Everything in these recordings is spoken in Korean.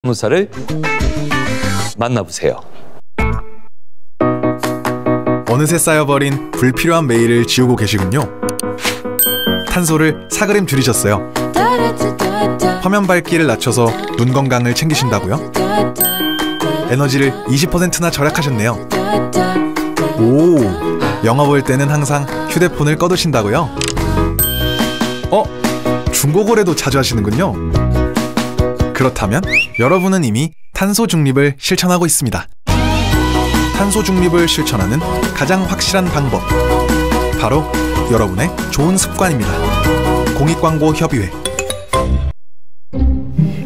변호사를 만나보세요. 어느새 쌓여버린 불필요한 메일을 지우고 계시군요. 탄소를 4g 줄이셨어요. 화면 밝기를 낮춰서 눈 건강을 챙기신다고요? 에너지를 20%나 절약하셨네요. 오, 영화 볼 때는 항상 휴대폰을 꺼두신다고요? 중고 거래도 자주 하시는군요. 그렇다면 여러분은 이미 탄소 중립을 실천하고 있습니다. 탄소 중립을 실천하는 가장 확실한 방법, 바로 여러분의 좋은 습관입니다. 공익광고협의회.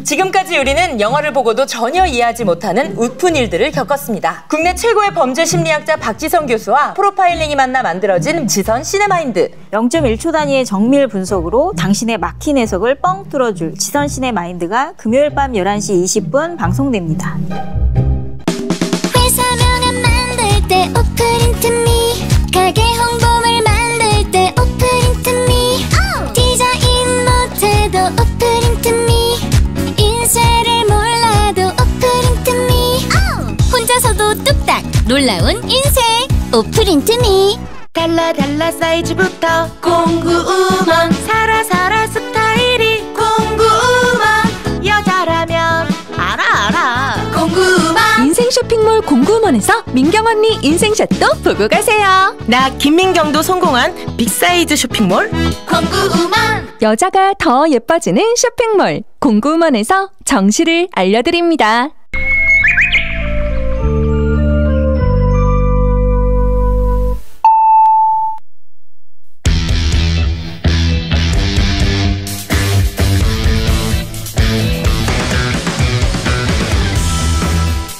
지금까지 우리는 영화를 보고도 전혀 이해하지 못하는 웃픈 일들을 겪었습니다. 국내 최고의 범죄 심리학자 박지성 교수와 프로파일링이 만나 만들어진 지선 시네마인드. 0.1초 단위의 정밀 분석으로 당신의 막힌 해석을 뻥 뚫어줄 지선 시네마인드가 금요일 밤 11시 20분 방송됩니다. 회사 명함 만들 때 오프린트미, 가게 홍보물 만들 때 오프린트미, 디자인 못해도 오프린트미, 인쇄를 몰라도 오프린트미, 혼자서도 뚝딱 놀라운 인쇄 오프린트미. 달라 사이즈부터 공구우먼, 살아 스타일이 공구우먼, 여자라면 알아 공구우먼. 인생 쇼핑몰 공구우먼에서 민경 언니 인생샷도 보고 가세요. 나 김민경도 성공한 빅사이즈 쇼핑몰 공구우먼. 여자가 더 예뻐지는 쇼핑몰 공구우먼에서 정시를 알려드립니다.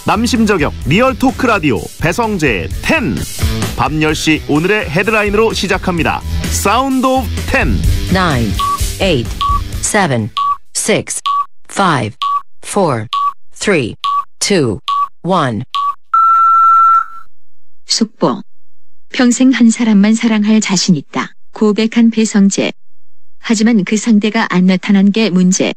남심저격 리얼 토크 라디오 배성재의 10. 밤 10시 오늘의 헤드라인으로 시작합니다. 사운드 오브 10. 9, 8, 7, 6, 5, 4, 3, 2, 1. 속보. 평생 한 사람만 사랑할 자신 있다. 고백한 배성재. 하지만 그 상대가 안 나타난 게 문제.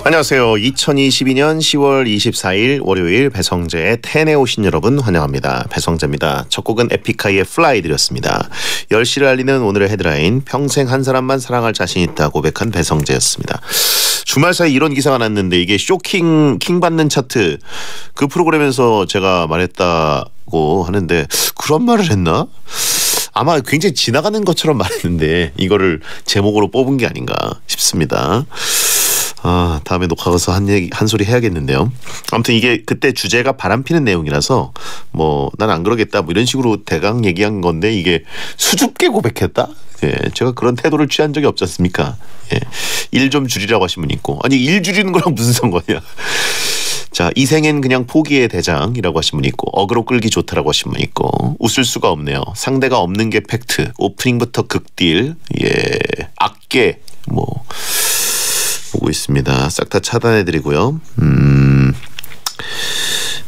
안녕하세요. 2022년 10월 24일 월요일 배성재의 텐에 오신 여러분 환영합니다. 배성재입니다. 첫 곡은 에픽하이의 플라이 드렸습니다. 10시를 알리는 오늘의 헤드라인, 평생 한 사람만 사랑할 자신 있다 고백한 배성재였습니다. 주말 사이 이런 기사가 났는데 이게 쇼킹 킹 받는 차트, 그 프로그램에서 제가 말했다고 하는데 그런 말을 했나? 아마 굉장히 지나가는 것처럼 말했는데 이거를 제목으로 뽑은 게 아닌가 싶습니다. 다음에 녹화 가서 한 소리 해야겠는데요. 아무튼 이게 그때 주제가 바람피는 내용이라서 뭐 난 안 그러겠다 뭐 이런 식으로 대강 얘기한 건데 이게 수줍게 고백했다? 예, 제가 그런 태도를 취한 적이 없지 않습니까? 예, 일 좀 줄이라고 하신 분 있고, 아니 일 줄이는 거랑 무슨 상관이야. 자, 이 생엔 그냥 포기의 대장이라고 하신 분 있고, 어그로 끌기 좋다라고 하신 분 있고, 웃을 수가 없네요. 상대가 없는 게 팩트. 오프닝부터 극딜. 예, 악계 뭐 보고 있습니다. 싹 다 차단해드리고요.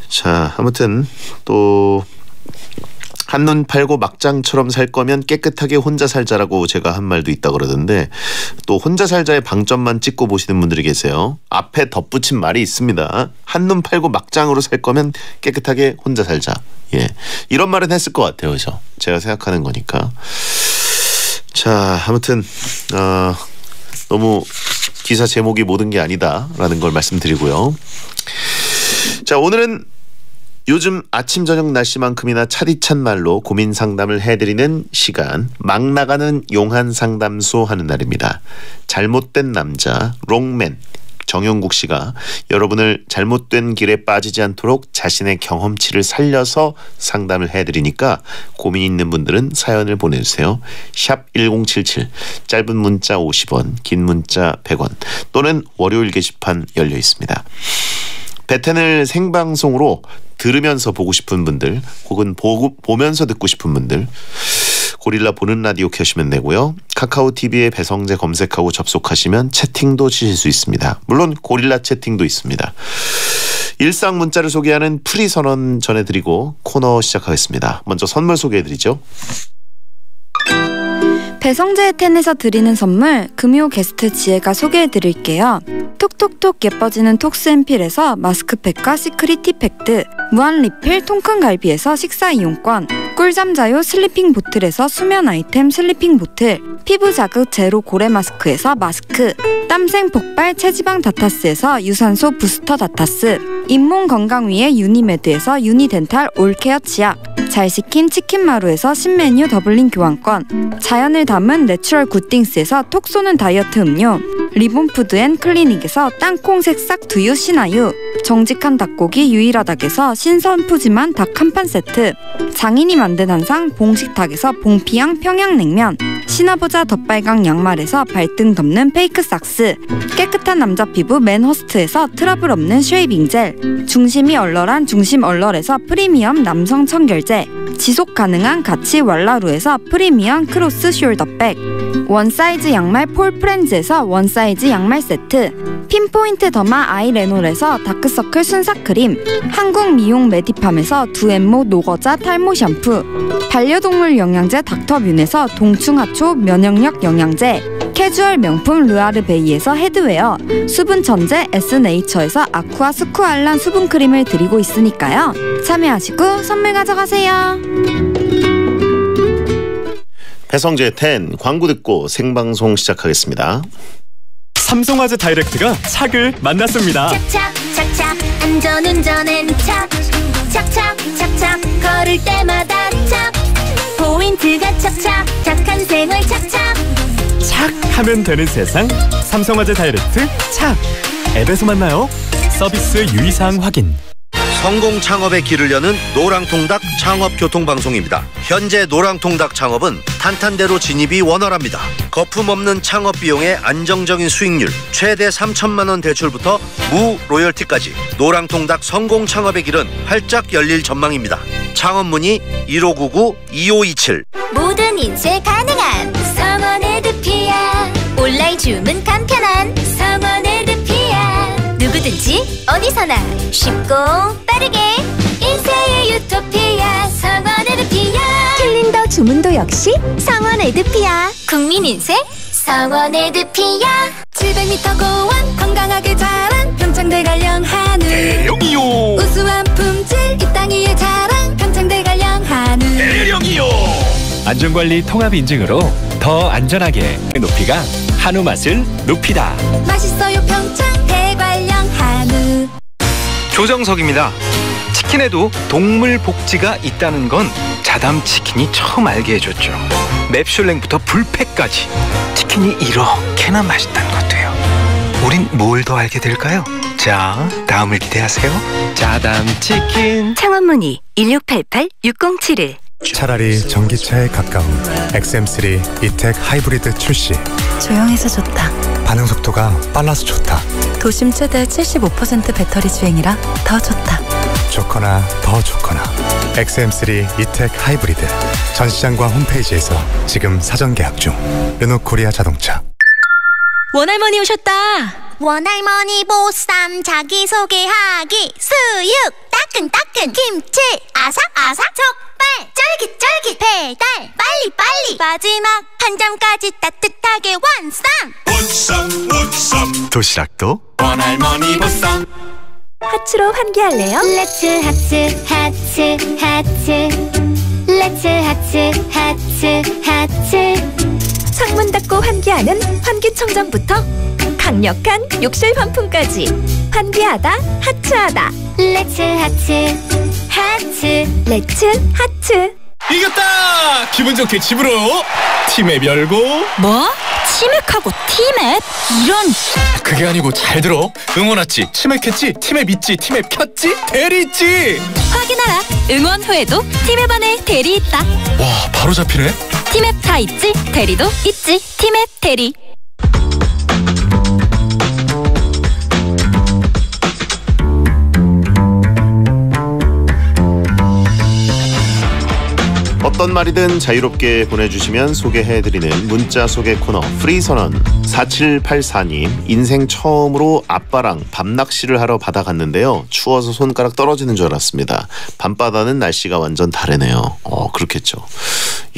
자, 아무튼 또 한눈 팔고 막장처럼 살 거면 깨끗하게 혼자 살자라고 제가 한 말도 있다 그러던데, 또 혼자 살자의 방점만 찍고 보시는 분들이 계세요. 앞에 덧붙인 말이 있습니다. 한눈 팔고 막장으로 살 거면 깨끗하게 혼자 살자. 예, 이런 말은 했을 것 같아요. 그죠? 제가 생각하는 거니까. 자, 아무튼 너무 기사 제목이 모든 게 아니다라는 걸 말씀드리고요. 자, 오늘은 요즘 아침 저녁 날씨만큼이나 차디찬 말로 고민 상담을 해드리는 시간, 막 나가는 용한 상담소 하는 날입니다. 잘못된 남자 롱맨 정용국 씨가 여러분을 잘못된 길에 빠지지 않도록 자신의 경험치를 살려서 상담을 해드리니까 고민 있는 분들은 사연을 보내주세요. 샵 1077, 짧은 문자 50원, 긴 문자 100원, 또는 월요일 게시판 열려 있습니다. 배텐을 생방송으로 들으면서 보고 싶은 분들, 혹은 보면서 듣고 싶은 분들, 고릴라 보는 라디오 켜시면 되고요. 카카오 TV에 배성재 검색하고 접속하시면 채팅도 치실 수 있습니다. 물론 고릴라 채팅도 있습니다. 일상 문자를 소개하는 프리 선언 전해드리고 코너 시작하겠습니다. 먼저 선물 소개해드리죠. 배성재의 텐에서 드리는 선물, 금요 게스트 지혜가 소개해드릴게요. 톡톡톡 예뻐지는 톡스앰필에서 마스크팩과 시크릿 티팩트, 무한 리필 통큰 갈비에서 식사 이용권, 꿀잠 자요 슬리핑 보틀에서 수면 아이템 슬리핑 보틀, 피부 자극 제로 고래 마스크에서 마스크, 땀생 폭발 체지방 다타스에서 유산소 부스터 다타스, 잇몸 건강 위에 유니메드에서 유니덴탈 올케어 치약, 잘 식힌 치킨 마루에서 신메뉴 더블링 교환권, 자연을 담은 내추럴 굿띵스에서 톡 쏘는 다이어트 음료, 리본푸드 앤 클리닉에서 땅콩 새싹 두유 신화유, 정직한 닭고기 유일하닭에서 신선 푸짐한 닭 한 판 세트, 장인이 만든 한상 봉식탁에서 봉피향 평양냉면, 신화보자 덧발강 양말에서 발등 덮는 페이크 삭스, 깨끗한 남자 피부 맨허스트에서 트러블 없는 쉐이빙 젤, 중심이 얼얼한 중심 얼얼에서 프리미엄 남성 청결제, 지속 가능한 가치 왈라루에서 프리미엄 크로스 숄더백, 원사이즈 양말 폴프렌즈에서 원사이즈 양말 세트, 핀포인트 더마 아이레놀에서 다크서클 순삭크림, 한국 미용 메디팜에서 두앤모 노거자 탈모 샴푸, 반려동물 영양제 닥터뮌에서 동충하초 면역력 영양제, 캐주얼 명품 르아르베이에서 헤드웨어, 수분 천재 에스네이처에서 아쿠아 스쿠알란 수분크림을 드리고 있으니까요. 참여하시고 선물 가져가세요. 배성재 10 광고 듣고 생방송 시작하겠습니다. 삼성화재 다이렉트가 착을 만났습니다. 착착착착 안전운전엔 착 착착착착 걸을 때마다 착 포인트가 착착 착한 생활 착착 착 하면 되는 세상, 삼성화재 다이렉트 착. 앱에서 만나요. 서비스 유의사항 확인. 성공 창업의 길을 여는 노랑통닭 창업교통방송입니다. 현재 노랑통닭 창업은 탄탄대로 진입이 원활합니다. 거품 없는 창업 비용의 안정적인 수익률, 최대 3천만 원 대출부터 무 로열티까지 노랑통닭 성공 창업의 길은 활짝 열릴 전망입니다. 창업 문의 1599-2527. 모든 인쇄 가능한 성원에드피아, 온라인 주문 간편한 성원에드피아, 누구든지 어디서나 쉽고 빠르게 인쇄의 유토피아 성원에드피아. 캘린더 주문도 역시 성원에드피아. 국민인쇄 성원의 늪이야. 700m 고원 건강하게 자란 평창대 관령 한우. 대령이요. 우수한 품질 이 땅 위에 자랑 평창대 관령 한우. 대령이요. 안전관리 통합 인증으로 더 안전하게 높이가 한우 맛을 높이다. 맛있어요 평창 대관령 한우. 조정석입니다. 치킨에도 동물 복지가 있다는 건 자담 치킨이 처음 알게 해줬죠. 맵슐랭부터 불패까지 치킨이 이렇게나 맛있다는 것도요. 우린 뭘 더 알게 될까요? 자, 다음을 기대하세요. 자담 치킨. 창원문의 1688-6071. 차라리 전기차에 가까운 XM3 이텍 하이브리드 출시. 조용해서 좋다. 반응 속도가 빨라서 좋다. 도심 최대 75% 배터리 주행이라 더 좋다. 좋거나 더 좋거나 XM3 이텍 하이브리드. 전시장과 홈페이지에서 지금 사전 계약 중. 르노코리아 자동차. 원할머니 오셨다. 원할머니 보쌈 자기소개하기. 수육 따끈따끈 김치 아삭아삭 족발 쫄깃쫄깃 배달 빨리빨리 마지막 한 점까지 따뜻하게 완성. 도시락도 원할머니 보쌈. 하츠로 환기할래요? 렛츠 하츠 하츠 하츠 렛츠 하츠 하츠 하츠. 창문 닫고 환기하는 환기청정부터 강력한 욕실 환풍까지 환기하다 하츠하다. 렛츠 하츠 하츠 렛츠 하츠. 이겼다! 기분 좋게 집으로 티맵 열고. 뭐? 치맥하고 티맵? 이런. 그게 아니고 잘 들어. 응원했지, 치맥했지, 티맵 있지, 티맵 켰지, 대리 있지. 확인하라. 응원 후에도 티맵 안에 대리 있다. 와, 바로 잡히네. 티맵 다 있지, 대리도 있지. 티맵 대리. 어떤 말이든 자유롭게 보내주시면 소개해드리는 문자 소개 코너 프리선언. 4784님, 인생 처음으로 아빠랑 밤낚시를 하러 바다 갔는데요. 추워서 손가락 떨어지는 줄 알았습니다. 밤바다는 날씨가 완전 다르네요. 그렇겠죠.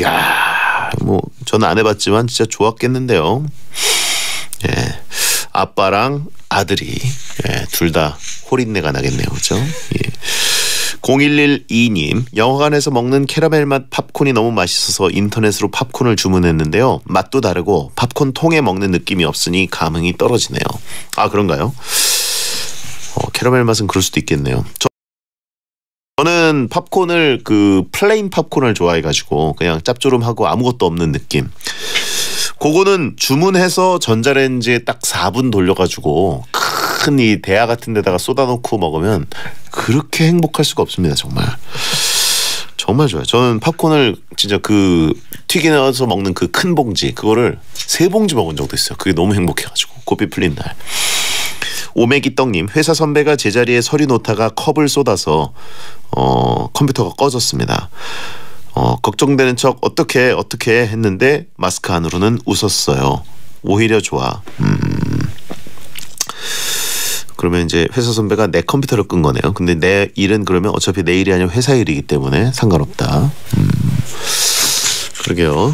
야, 뭐 저는 안 해봤지만 진짜 좋았겠는데요. 예, 아빠랑 아들이 둘 다 홀인내가 나겠네요. 그죠? 예. 0112님, 영화관에서 먹는 캐러멜 맛 팝콘이 너무 맛있어서 인터넷으로 팝콘을 주문했는데요. 맛도 다르고 팝콘 통에 먹는 느낌이 없으니 감흥이 떨어지네요. 아, 그런가요? 캐러멜 맛은 그럴 수도 있겠네요. 저는 팝콘을 플레인 팝콘을 좋아해가지고 그냥 짭조름하고 아무것도 없는 느낌. 그거는 주문해서 전자레인지에 딱 4분 돌려가지고 큰 이 대야 같은 데다가 쏟아놓고 먹으면 그렇게 행복할 수가 없습니다. 정말 좋아요. 저는 팝콘을 진짜 튀겨서 먹는 그 큰 봉지, 그거를 3봉지 먹은 적도 있어요. 그게 너무 행복해가지고 고삐 풀린 날. 오메기떡님, 회사 선배가 제자리에 서류 놓다가 컵을 쏟아서 컴퓨터가 꺼졌습니다. 걱정되는 척 어떻게 했는데 마스크 안으로는 웃었어요. 오히려 좋아. 그러면 이제 회사 선배가 내 컴퓨터를 끈 거네요. 근데 내 일은 그러면 어차피 내 일이 아니라 회사 일이기 때문에 상관없다. 그러게요.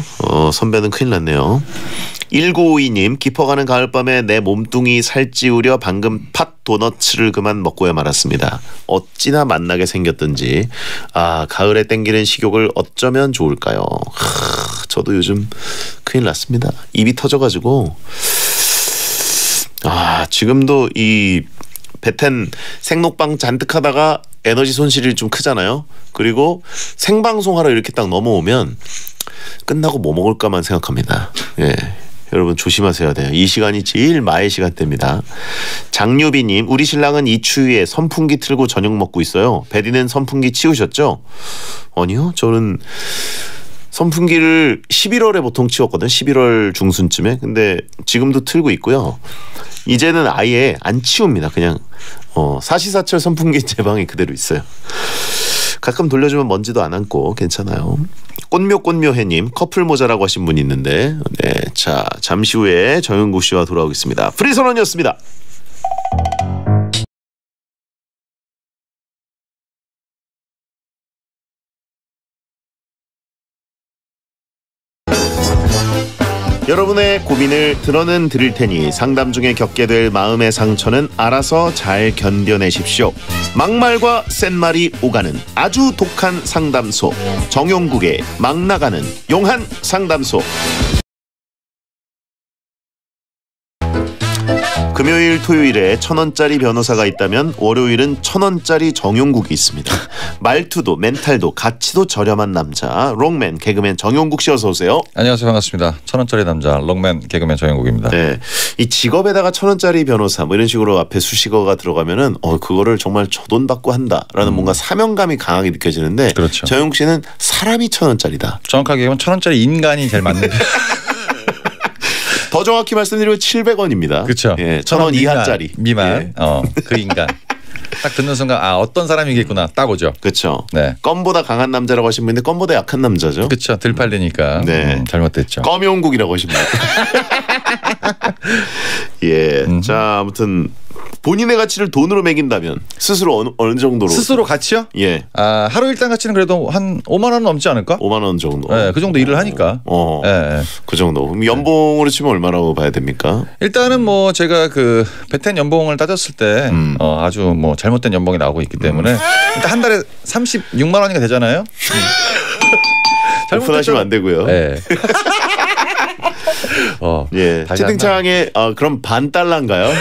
선배는 큰일 났네요. 1952님, 깊어가는 가을밤에 내 몸뚱이 살찌우려 방금 팥 도너츠를 그만 먹고야 말았습니다. 어찌나 맛나게 생겼던지. 가을에 땡기는 식욕을 어쩌면 좋을까요? 저도 요즘 큰일 났습니다. 입이 터져가지고. 지금도 이 배텐 생록빵 잔뜩 하다가 에너지 손실이 좀 크잖아요. 그리고 생방송하러 이렇게 딱 넘어오면 끝나고 뭐 먹을까만 생각합니다. 예, 여러분 조심하셔야 돼요. 이 시간이 제일 마의 시간대입니다. 장유비님, 우리 신랑은 이 추위에 선풍기 틀고 저녁 먹고 있어요. 베디는 선풍기 치우셨죠? 아니요, 저는 선풍기를 11월에 보통 치웠거든. 11월 중순쯤에. 근데 지금도 틀고 있고요. 이제는 아예 안 치웁니다. 그냥 사시사철 선풍기 제 방에 그대로 있어요. 가끔 돌려주면 먼지도 안 앉고 괜찮아요. 꽃묘해님, 커플 모자라고 하신 분이 있는데, 네, 자, 잠시 후에 정윤구 씨와 돌아오겠습니다. 프리선언이었습니다. 여러분의 고민을 들어는 드릴 테니 상담 중에 겪게 될 마음의 상처는 알아서 잘 견뎌내십시오. 막말과 센말이 오가는 아주 독한 상담소, 정용국의 막 나가는 용한 상담소. 금요일 토요일에 1,000원짜리 변호사가 있다면 월요일은 1,000원짜리 정용국이 있습니다. 말투도 멘탈도 가치도 저렴한 남자 롱맨 개그맨 정용국 씨 어서 오세요. 안녕하세요. 반갑습니다. 1,000원짜리 남자 롱맨 개그맨 정용국입니다. 네, 이 직업에다가 1,000원짜리 변호사 뭐 이런 식으로 앞에 수식어가 들어가면은 그거를 정말 저 돈 받고 한다라는 뭔가 사명감이 강하게 느껴지는데 그렇죠. 정용국 씨는 사람이 1,000원짜리다. 정확하게 얘기하면 1,000원짜리 인간이 제일 맞는. 더 정확히 말씀드리면 700원입니다. 그렇죠. 예, 1,000원 이하짜리 미만. 예. 그 인간. 딱 듣는 순간 어떤 사람이겠구나 딱 오죠. 그렇죠. 네. 껌보다 강한 남자라고 하신 분인데 껌보다 약한 남자죠. 그렇죠. 들 팔리니까. 네. 잘못됐죠. 껌용국이라고 하신 분. 예. 자, 아무튼 본인의 가치를 돈으로 매긴다면 스스로 어느 정도로? 스스로 가치요? 예. 하루 일당 가치는 그래도 한 5만 원 넘지 않을까? 5만 원 정도. 네, 그 정도 일을 하니까. 네. 그 정도. 그럼 연봉으로 치면 얼마라고 봐야 됩니까? 일단은 뭐 제가 그 베텐 연봉을 따졌을 때 아주 뭐 잘못된 연봉이 나오고 있기 때문에 일단 한 달에 36만 원이가 되잖아요. 오픈하시면 안 되고요. 네. 예. 채팅창에 그럼 반 달러인가요?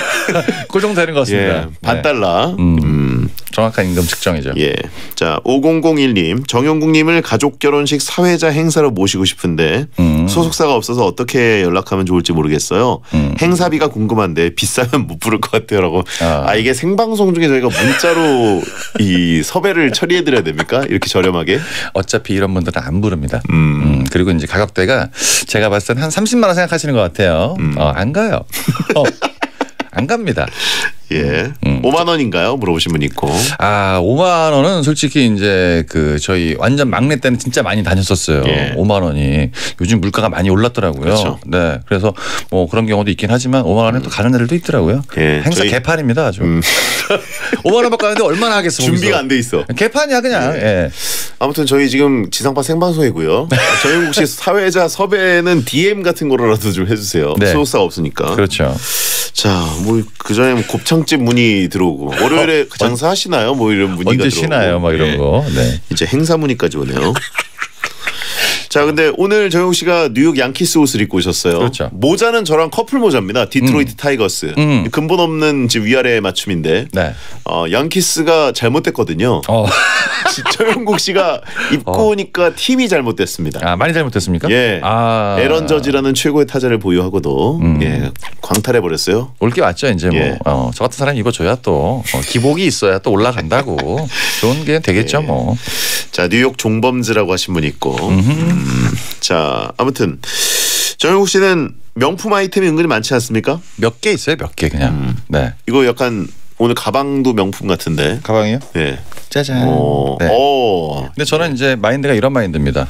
그 정도 되는 것 같습니다. 예, 반 달러. 정확한 임금 측정이죠. 예. 자, 5001님, 정용국님을 가족 결혼식 사회자 행사로 모시고 싶은데 소속사가 없어서 어떻게 연락하면 좋을지 모르겠어요. 행사비가 궁금한데 비싸면 못 부를 것 같아요라고. 이게 생방송 중에 저희가 문자로 이 섭외를 처리해드려야 됩니까? 이렇게 저렴하게? 어차피 이런 분들은 안 부릅니다. 그리고 이제 가격대가 제가 봤을 때는 한 30만 원 생각하시는 것 같아요. 안 가요. 안 갑니다. 예. 5만 원인가요? 물어보신 분 있고. 5만 원은 솔직히 이제 그 저희 완전 막내 때는 진짜 많이 다녔었어요. 예. 5만 원이. 요즘 물가가 많이 올랐더라고요. 그렇죠. 네. 그래서 뭐 그런 경우도 있긴 하지만 5만 원에 또 가는 애들도 있더라고요. 예. 행사 개판입니다. 아주. 5만 원 받고 가는데 얼마나 하겠어. 준비가 안 돼 있어. 개판이야 그냥. 예. 아무튼 저희 지금 지상파 생방송이고요. 정용국 씨 사회자 섭외는 DM 같은 거라도 좀 해주세요. 네. 소속사가 없으니까. 그렇죠. 자, 뭐 그전에 뭐 곱창집 문의 들어오고 월요일에 장사 하시나요? 뭐 이런 문의가 언제 들어오고. 쉬나요? 막 이런 거. 네. 이제 행사 문의까지 오네요. 자, 근데 오늘 정용 씨가 뉴욕 양키스 옷을 입고 오셨어요. 그렇죠. 모자는 저랑 커플 모자입니다. 디트로이트 타이거스. 근본 없는 지금 위아래 맞춤인데. 네. 양키스가 잘못됐거든요. 정용국 씨가 입고 오니까 팀이 잘못됐습니다. 많이 잘못됐습니까? 예. 에런 저지라는 최고의 타자를 보유하고도 예, 광탈해 버렸어요. 올 게 왔죠 이제 예. 뭐. 저 같은 사람이 입어줘야 또 기복이 있어야 또 올라간다고. 좋은 게 되겠죠 예. 뭐. 자, 뉴욕 종범즈라고 하신 분 있고. 자, 아무튼 정용국 씨는 명품 아이템이 은근히 많지 않습니까? 몇 개 있어요, 몇 개 그냥. 네. 이거 약간 오늘 가방도 명품 같은데. 가방이요? 네. 짜잔. 네. 근데 저는 이제 마인드가 이런 마인드입니다.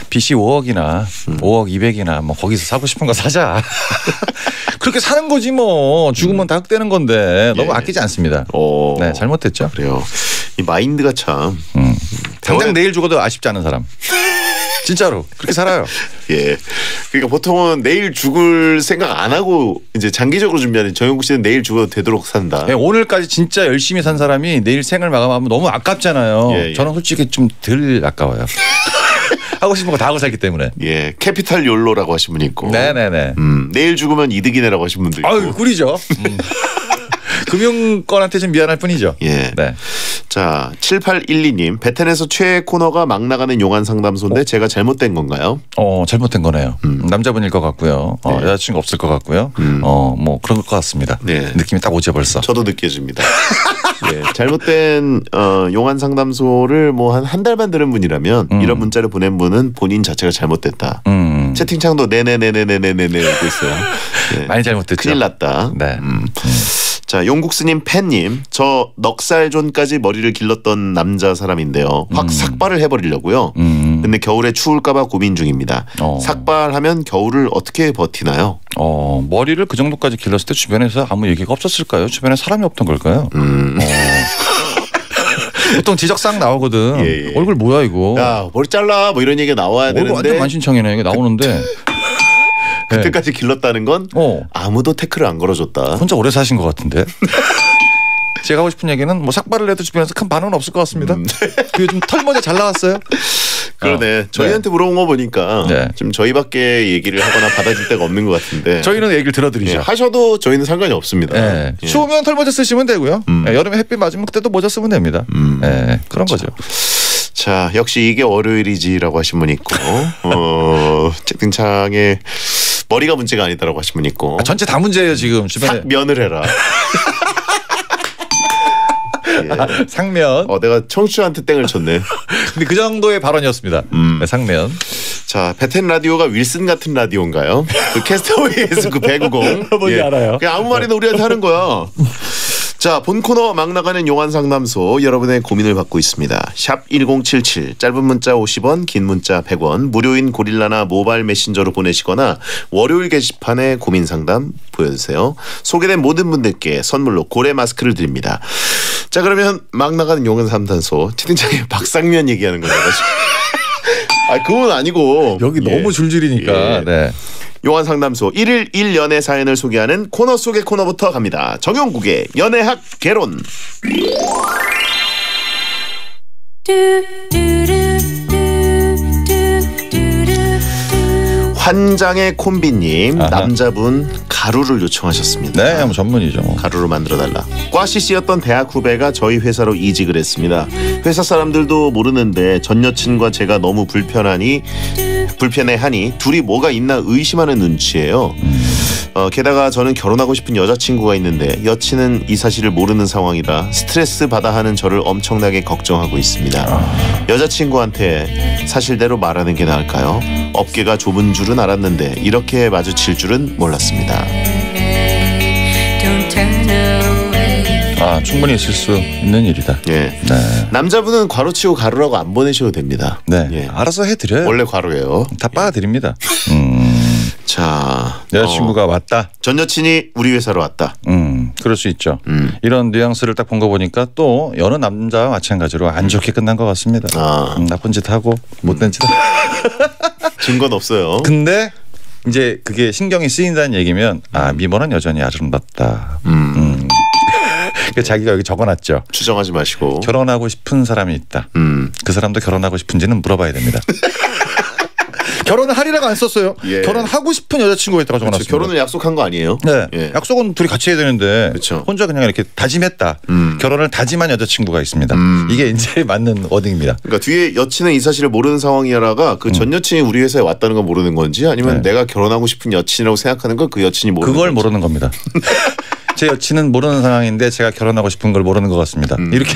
빚이 5억이나 5억 200이나 뭐 거기서 사고 싶은 거 사자. 그렇게 사는 거지 뭐. 죽으면 다 흑되는 건데 너무 아끼지 않습니다. 네, 잘못됐죠. 그래요. 이 마인드가 참. 당장 내일 죽어도 아쉽지 않은 사람. 진짜로 그렇게 살아요. 예. 그러니까 보통은 내일 죽을 생각 안 하고 이제 장기적으로 준비하는 정용국 씨는 내일 죽어도 되도록 산다. 네, 오늘까지 진짜 열심히 산 사람이 내일 생을 마감하면 너무 아깝잖아요. 예. 저는 솔직히 좀 덜 아까워요. 하고 싶은 거 다 하고 살기 때문에. 예, 캐피탈 욜로라고 하신 분이 있고. 네네네. 내일 죽으면 이득이네라고 하신 분도 있고. 아유, 꿀이죠. 금융권한테 좀 미안할 뿐이죠. 예. 네. 자, 7812님, 베텐에서 최애 코너가 막 나가는 용한 상담소인데 제가 잘못된 건가요? 잘못된 거네요. 남자분일 것 같고요. 네. 여자친구 없을 것 같고요. 뭐 그런 것 같습니다. 네. 느낌이 딱 오죠 벌써. 저도 느껴집니다. 예, 잘못된 용한 상담소를 뭐 한 달만 들은 분이라면 이런 문자를 보낸 분은 본인 자체가 잘못됐다. 채팅창도 네네네네네네네 읽고 있어요. 네. 많이 잘못됐죠. 큰일 났다. 네. 자, 용국스님 팬님, 저 넉살존까지 머리를 길렀던 남자 사람인데요. 확 삭발을 해버리려고요. 근데 겨울에 추울까봐 고민 중입니다. 삭발하면 겨울을 어떻게 버티나요? 머리를 그 정도까지 길렀을 때 주변에서 아무 얘기가 없었을까요? 주변에 사람이 없던 걸까요? 보통 지적사항 나오거든. 예. 얼굴 뭐야 이거? 야, 머리 잘라 뭐 이런 얘기가 나와야 되는데. 완전 만신창이네. 이게 나오는데 그때까지 길렀다는 건 아무도 태클을 안 걸어줬다. 혼자 오래 사신 것 같은데. 제가 하고 싶은 얘기는 뭐 삭발을 해도 주변에서 큰 반응은 없을 것 같습니다. 그 요즘 털모자 잘 나왔어요? 그러네. 저희한테 물어본 거 보니까 지금 저희밖에 얘기를 하거나 받아줄 데가 없는 것 같은데. 저희는 얘기를 들어드리죠. 하셔도 저희는 상관이 없습니다. 추우면 털모자 쓰시면 되고요. 여름에 햇빛 맞으면 그때도 모자 쓰면 됩니다. 그런 거죠. 자, 역시 이게 월요일이지라고 하신 분 있고 채팅창에 머리가 문제가 아니다라고 하신 분 있고 전체 다 문제예요 지금 주변에. 면을 해라. 상면. 내가 청취자한테 땡을 쳤네. 근데 그 정도의 발언이었습니다. 상면. 자, 베텐 라디오가 윌슨 같은 라디오인가요? 그 캐스터웨이에서 그 배구공. 뭔지 알아요. 그냥 아무 말이나 우리한테 하는 거야. 자, 본 코너 막 나가는 용한 상담소 여러분의 고민을 받고 있습니다. 샵 1077 짧은 문자 50원 긴 문자 100원 무료인 고릴라나 모바일 메신저로 보내시거나 월요일 게시판에 고민 상담 보여주세요. 소개된 모든 분들께 선물로 고래 마스크를 드립니다. 자, 그러면 막 나가는 용한 상담소 채팅창에 박상면 얘기하는 거죠. 그건 아니고 여기 너무 줄줄이니까. 네. 용한 상담소 1일 1연애 사연을 소개하는 코너 속의 코너부터 갑니다. 정용국의 연애학 개론. 환장의 콤비님, 남자분 가루를 요청하셨습니다. 네, 뭐 전문이죠. 가루를 만들어달라. 과 CC였던 대학 후배가 저희 회사로 이직을 했습니다. 회사 사람들도 모르는데 전 여친과 제가 너무 불편해하니 둘이 뭐가 있나 의심하는 눈치예요. 게다가 저는 결혼하고 싶은 여자친구가 있는데 여친은 이 사실을 모르는 상황이라 스트레스 받아 하는 저를 엄청나게 걱정하고 있습니다. 여자친구한테 사실대로 말하는 게 나을까요? 어깨가 좁은 줄은 알았는데 이렇게 마주칠 줄은 몰랐습니다. 충분히 있을 수 있는 일이다. 네. 남자분은 괄호치고 가루라고 안 보내셔도 됩니다. 네. 알아서 해드려요. 원래 괄호예요. 다 빠드립니다. 자, 여자친구가 왔다. 전 여친이 우리 회사로 왔다. 그럴 수 있죠. 이런 뉘앙스를 딱 본 거 보니까 또 여러 남자와 마찬가지로 안 좋게 끝난 것 같습니다. 나쁜 짓 하고 못된 짓 하고. 증거는 없어요. 근데 이제 그게 신경이 쓰인다는 얘기면 미모는 여전히 아름답다. 자기가 여기 적어놨죠. 추정하지 마시고. 결혼하고 싶은 사람이 있다. 그 사람도 결혼하고 싶은지는 물어봐야 됩니다. 결혼을 하리라고 안 썼어요. 결혼하고 싶은 여자친구가 있다고 적어놨습니다. 결혼을 약속한 거 아니에요? 네. 약속은 둘이 같이 해야 되는데 혼자 그냥 이렇게 다짐했다. 결혼을 다짐한 여자친구가 있습니다. 이게 이제 맞는 워딩입니다. 그러니까 뒤에 여친은 이 사실을 모르는 상황이라가 그 전 여친이 우리 회사에 왔다는 건 모르는 건지 아니면 내가 결혼하고 싶은 여친이라고 생각하는 걸 그 여친이 모르는 그걸 건지. 모르는 겁니다. 제 여친은 모르는 상황인데 제가 결혼하고 싶은 걸 모르는 것 같습니다. 이렇게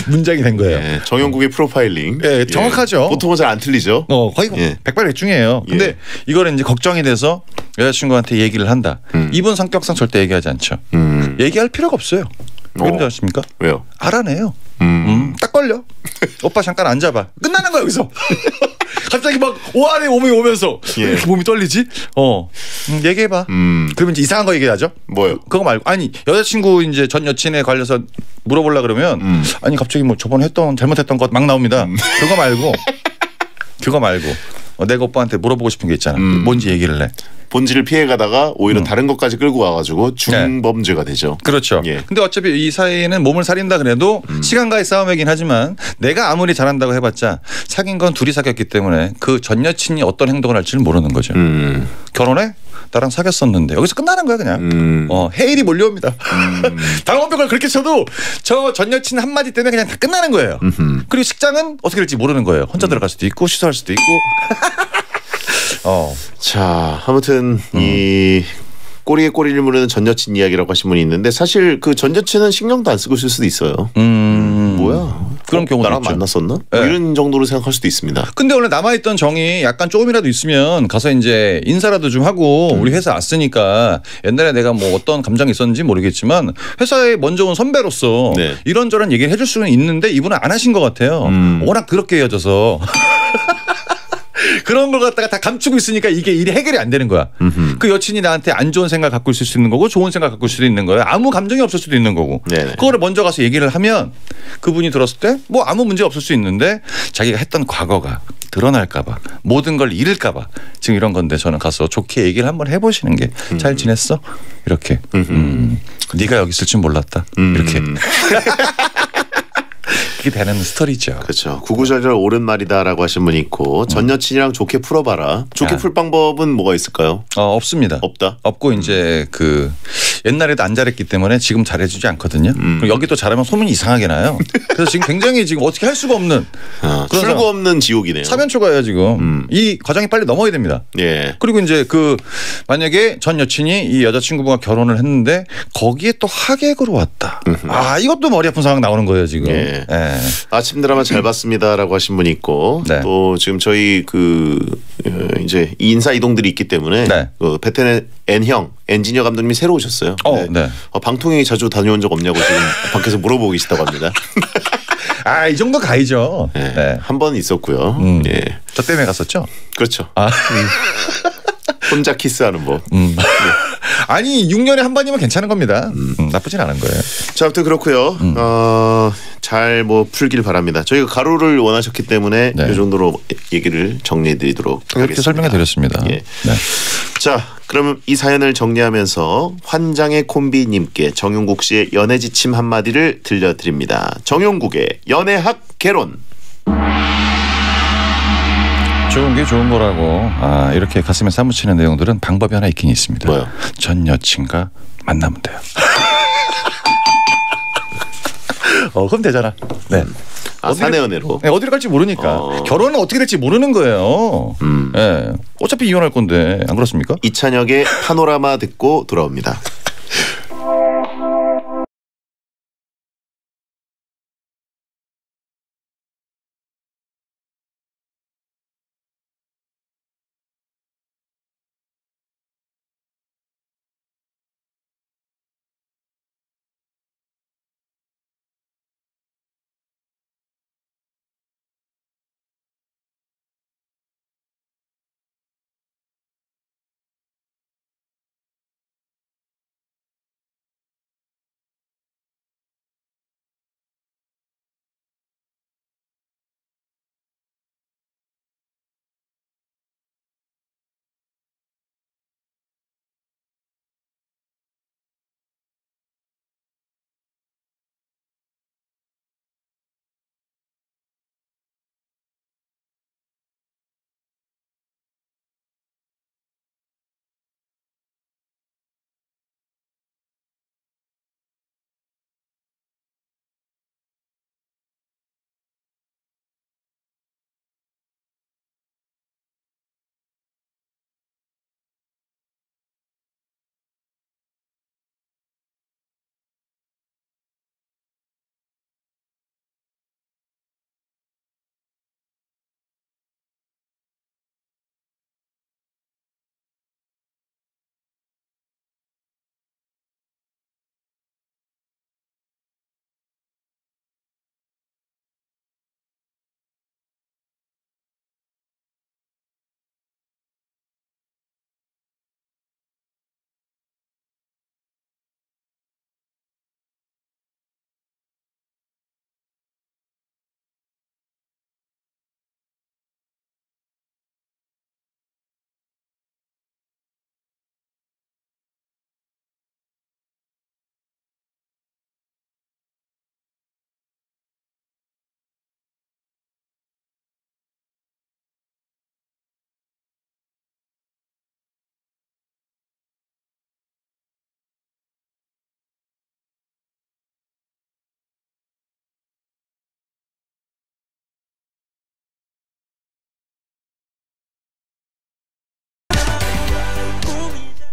문장이 된 거예요. 정용국의 프로파일링. 정확하죠. 보통은 잘 안 틀리죠. 거의 백발백중이에요. 근데 이거는 이제 걱정이 돼서 여자친구한테 얘기를 한다. 이분 성격상 절대 얘기하지 않죠. 얘기할 필요가 없어요. 왜 그런지 아십니까? 왜요? 알아내요. 딱 걸려. 오빠 잠깐 앉아봐. 끝나는 거야 여기서. 갑자기 막 오한에 몸이 오면서 이렇게 몸이 떨리지? 얘기해봐. 그러면 이제 이상한 거 얘기하죠. 뭐요? 그거 말고 여자친구 이제 전 여친에 관련해서 물어보려 그러면 갑자기 뭐 저번에 잘못했던 것 막 나옵니다. 그거 말고 내가 오빠한테 물어보고 싶은 게 있잖아. 뭔지 얘기를 해. 본질을 피해가다가 오히려 다른 것까지 끌고 와가지고 중범죄가 되죠. 그렇죠. 근데 어차피 이 사이에는 몸을 사귄다 그래도 시간과의 싸움이긴 하지만 내가 아무리 잘한다고 해봤자 사귄 건 둘이 사귀었기 때문에 그 전 여친이 어떤 행동을 할지는 모르는 거죠. 결혼해? 나랑 사귀었었는데 여기서 끝나는 거야 그냥. 해일이 몰려옵니다. 당원벽을 그렇게 쳐도 저 전 여친 한마디 때문에 그냥 다 끝나는 거예요. 그리고 식장은 어떻게 될지 모르는 거예요. 혼자 들어갈 수도 있고 취소할 수도 있고. 자, 아무튼 이 꼬리에 꼬리를 무르는 전 여친 이야기라고 하신 분이 있는데 사실 그 전 여친은 신경도 안 쓰고 있을 수도 있어요. 뭐야? 그런 경우도 나랑 있죠. 만났었나? 뭐 이런 정도로 생각할 수도 있습니다. 근데 원래 남아있던 정이 약간 조금이라도 있으면 가서 이제 인사라도 좀 하고 우리 회사 왔으니까 옛날에 내가 뭐 어떤 감정이 있었는지 모르겠지만 회사에 먼저 온 선배로서 이런저런 얘기를 해줄 수는 있는데 이분은 안 하신 것 같아요. 워낙 그렇게 헤어져서. 그런 걸 갖다가 다 감추고 있으니까 이게 일이 해결이 안 되는 거야. 그 여친이 나한테 안 좋은 생각 갖고 있을 수 있는 거고 좋은 생각 갖고 있을 수도 있는 거야. 아무 감정이 없을 수도 있는 거고. 네네. 그거를 먼저 가서 얘기를 하면 그분이 들었을 때 뭐 아무 문제 없을 수 있는데 자기가 했던 과거가 드러날까 봐 모든 걸 잃을까 봐 지금 이런 건데 저는 가서 좋게 얘기를 한번 해보시는 게 잘 지냈어? 이렇게 네가 여기 있을 줄 몰랐다. 이렇게 그게 되는 스토리죠. 그렇죠. 구구절절 옳은 말이다라고 하신 분이 있고 전 여친이랑 좋게 풀어봐라. 좋게 풀 방법은 뭐가 있을까요? 없습니다. 없다. 없고 이제 그 옛날에도 안 잘했기 때문에 지금 잘해주지 않거든요. 그리고 여기 또 잘하면 소문이 이상하게 나요. 그래서 지금 굉장히 지금 어떻게 할 수가 없는 출구 없는 지옥이네요. 사면초가예요 지금. 이 과정이 빨리 넘어야 됩니다. 예. 그리고 이제 그 만약에 전 여친이 이 여자친구가 결혼을 했는데 거기에 또 하객으로 왔다. 이것도 머리 아픈 상황 나오는 거예요 지금. 예. 예. 아침 드라마 잘 봤습니다라고 하신 분이 있고 또 지금 저희 그 이제 인사 이동들이 있기 때문에 그 베텐의 N형 엔지니어 감독님이 새로 오셨어요. 네. 방통위 자주 다녀온 적 없냐고 지금 밖에서 물어보고 계시다고 합니다. 이 정도 가이죠. 네. 한 번 있었고요. 예. 저 때문에 갔었죠? 그렇죠. 혼자 키스하는 법. 네. 아니 6년에 한 번이면 괜찮은 겁니다. 나쁘진 않은 거예요. 자, 아무튼 그렇고요. 잘 뭐 풀길 바랍니다. 저희가 가루를 원하셨기 때문에 이 정도로 얘기를 정리해드리도록 이렇게 하겠습니다. 설명해드렸습니다. 예. 자, 그러면 이 사연을 정리하면서 환장의 콤비님께 정용국 씨의 연애 지침 한마디를 들려드립니다. 정용국의 연애학 개론. 좋은 게 좋은 거라고 이렇게 가슴에 사무치는 내용들은 방법이 하나 있긴 있습니다. 뭐요? 전 여친과 만나면 돼요. 그럼 되잖아. 네. 사내 연애로. 네, 어디로 갈지 모르니까. 결혼은 어떻게 될지 모르는 거예요. 네. 어차피 이혼할 건데 안 그렇습니까? 이찬혁의 파노라마 듣고 돌아옵니다.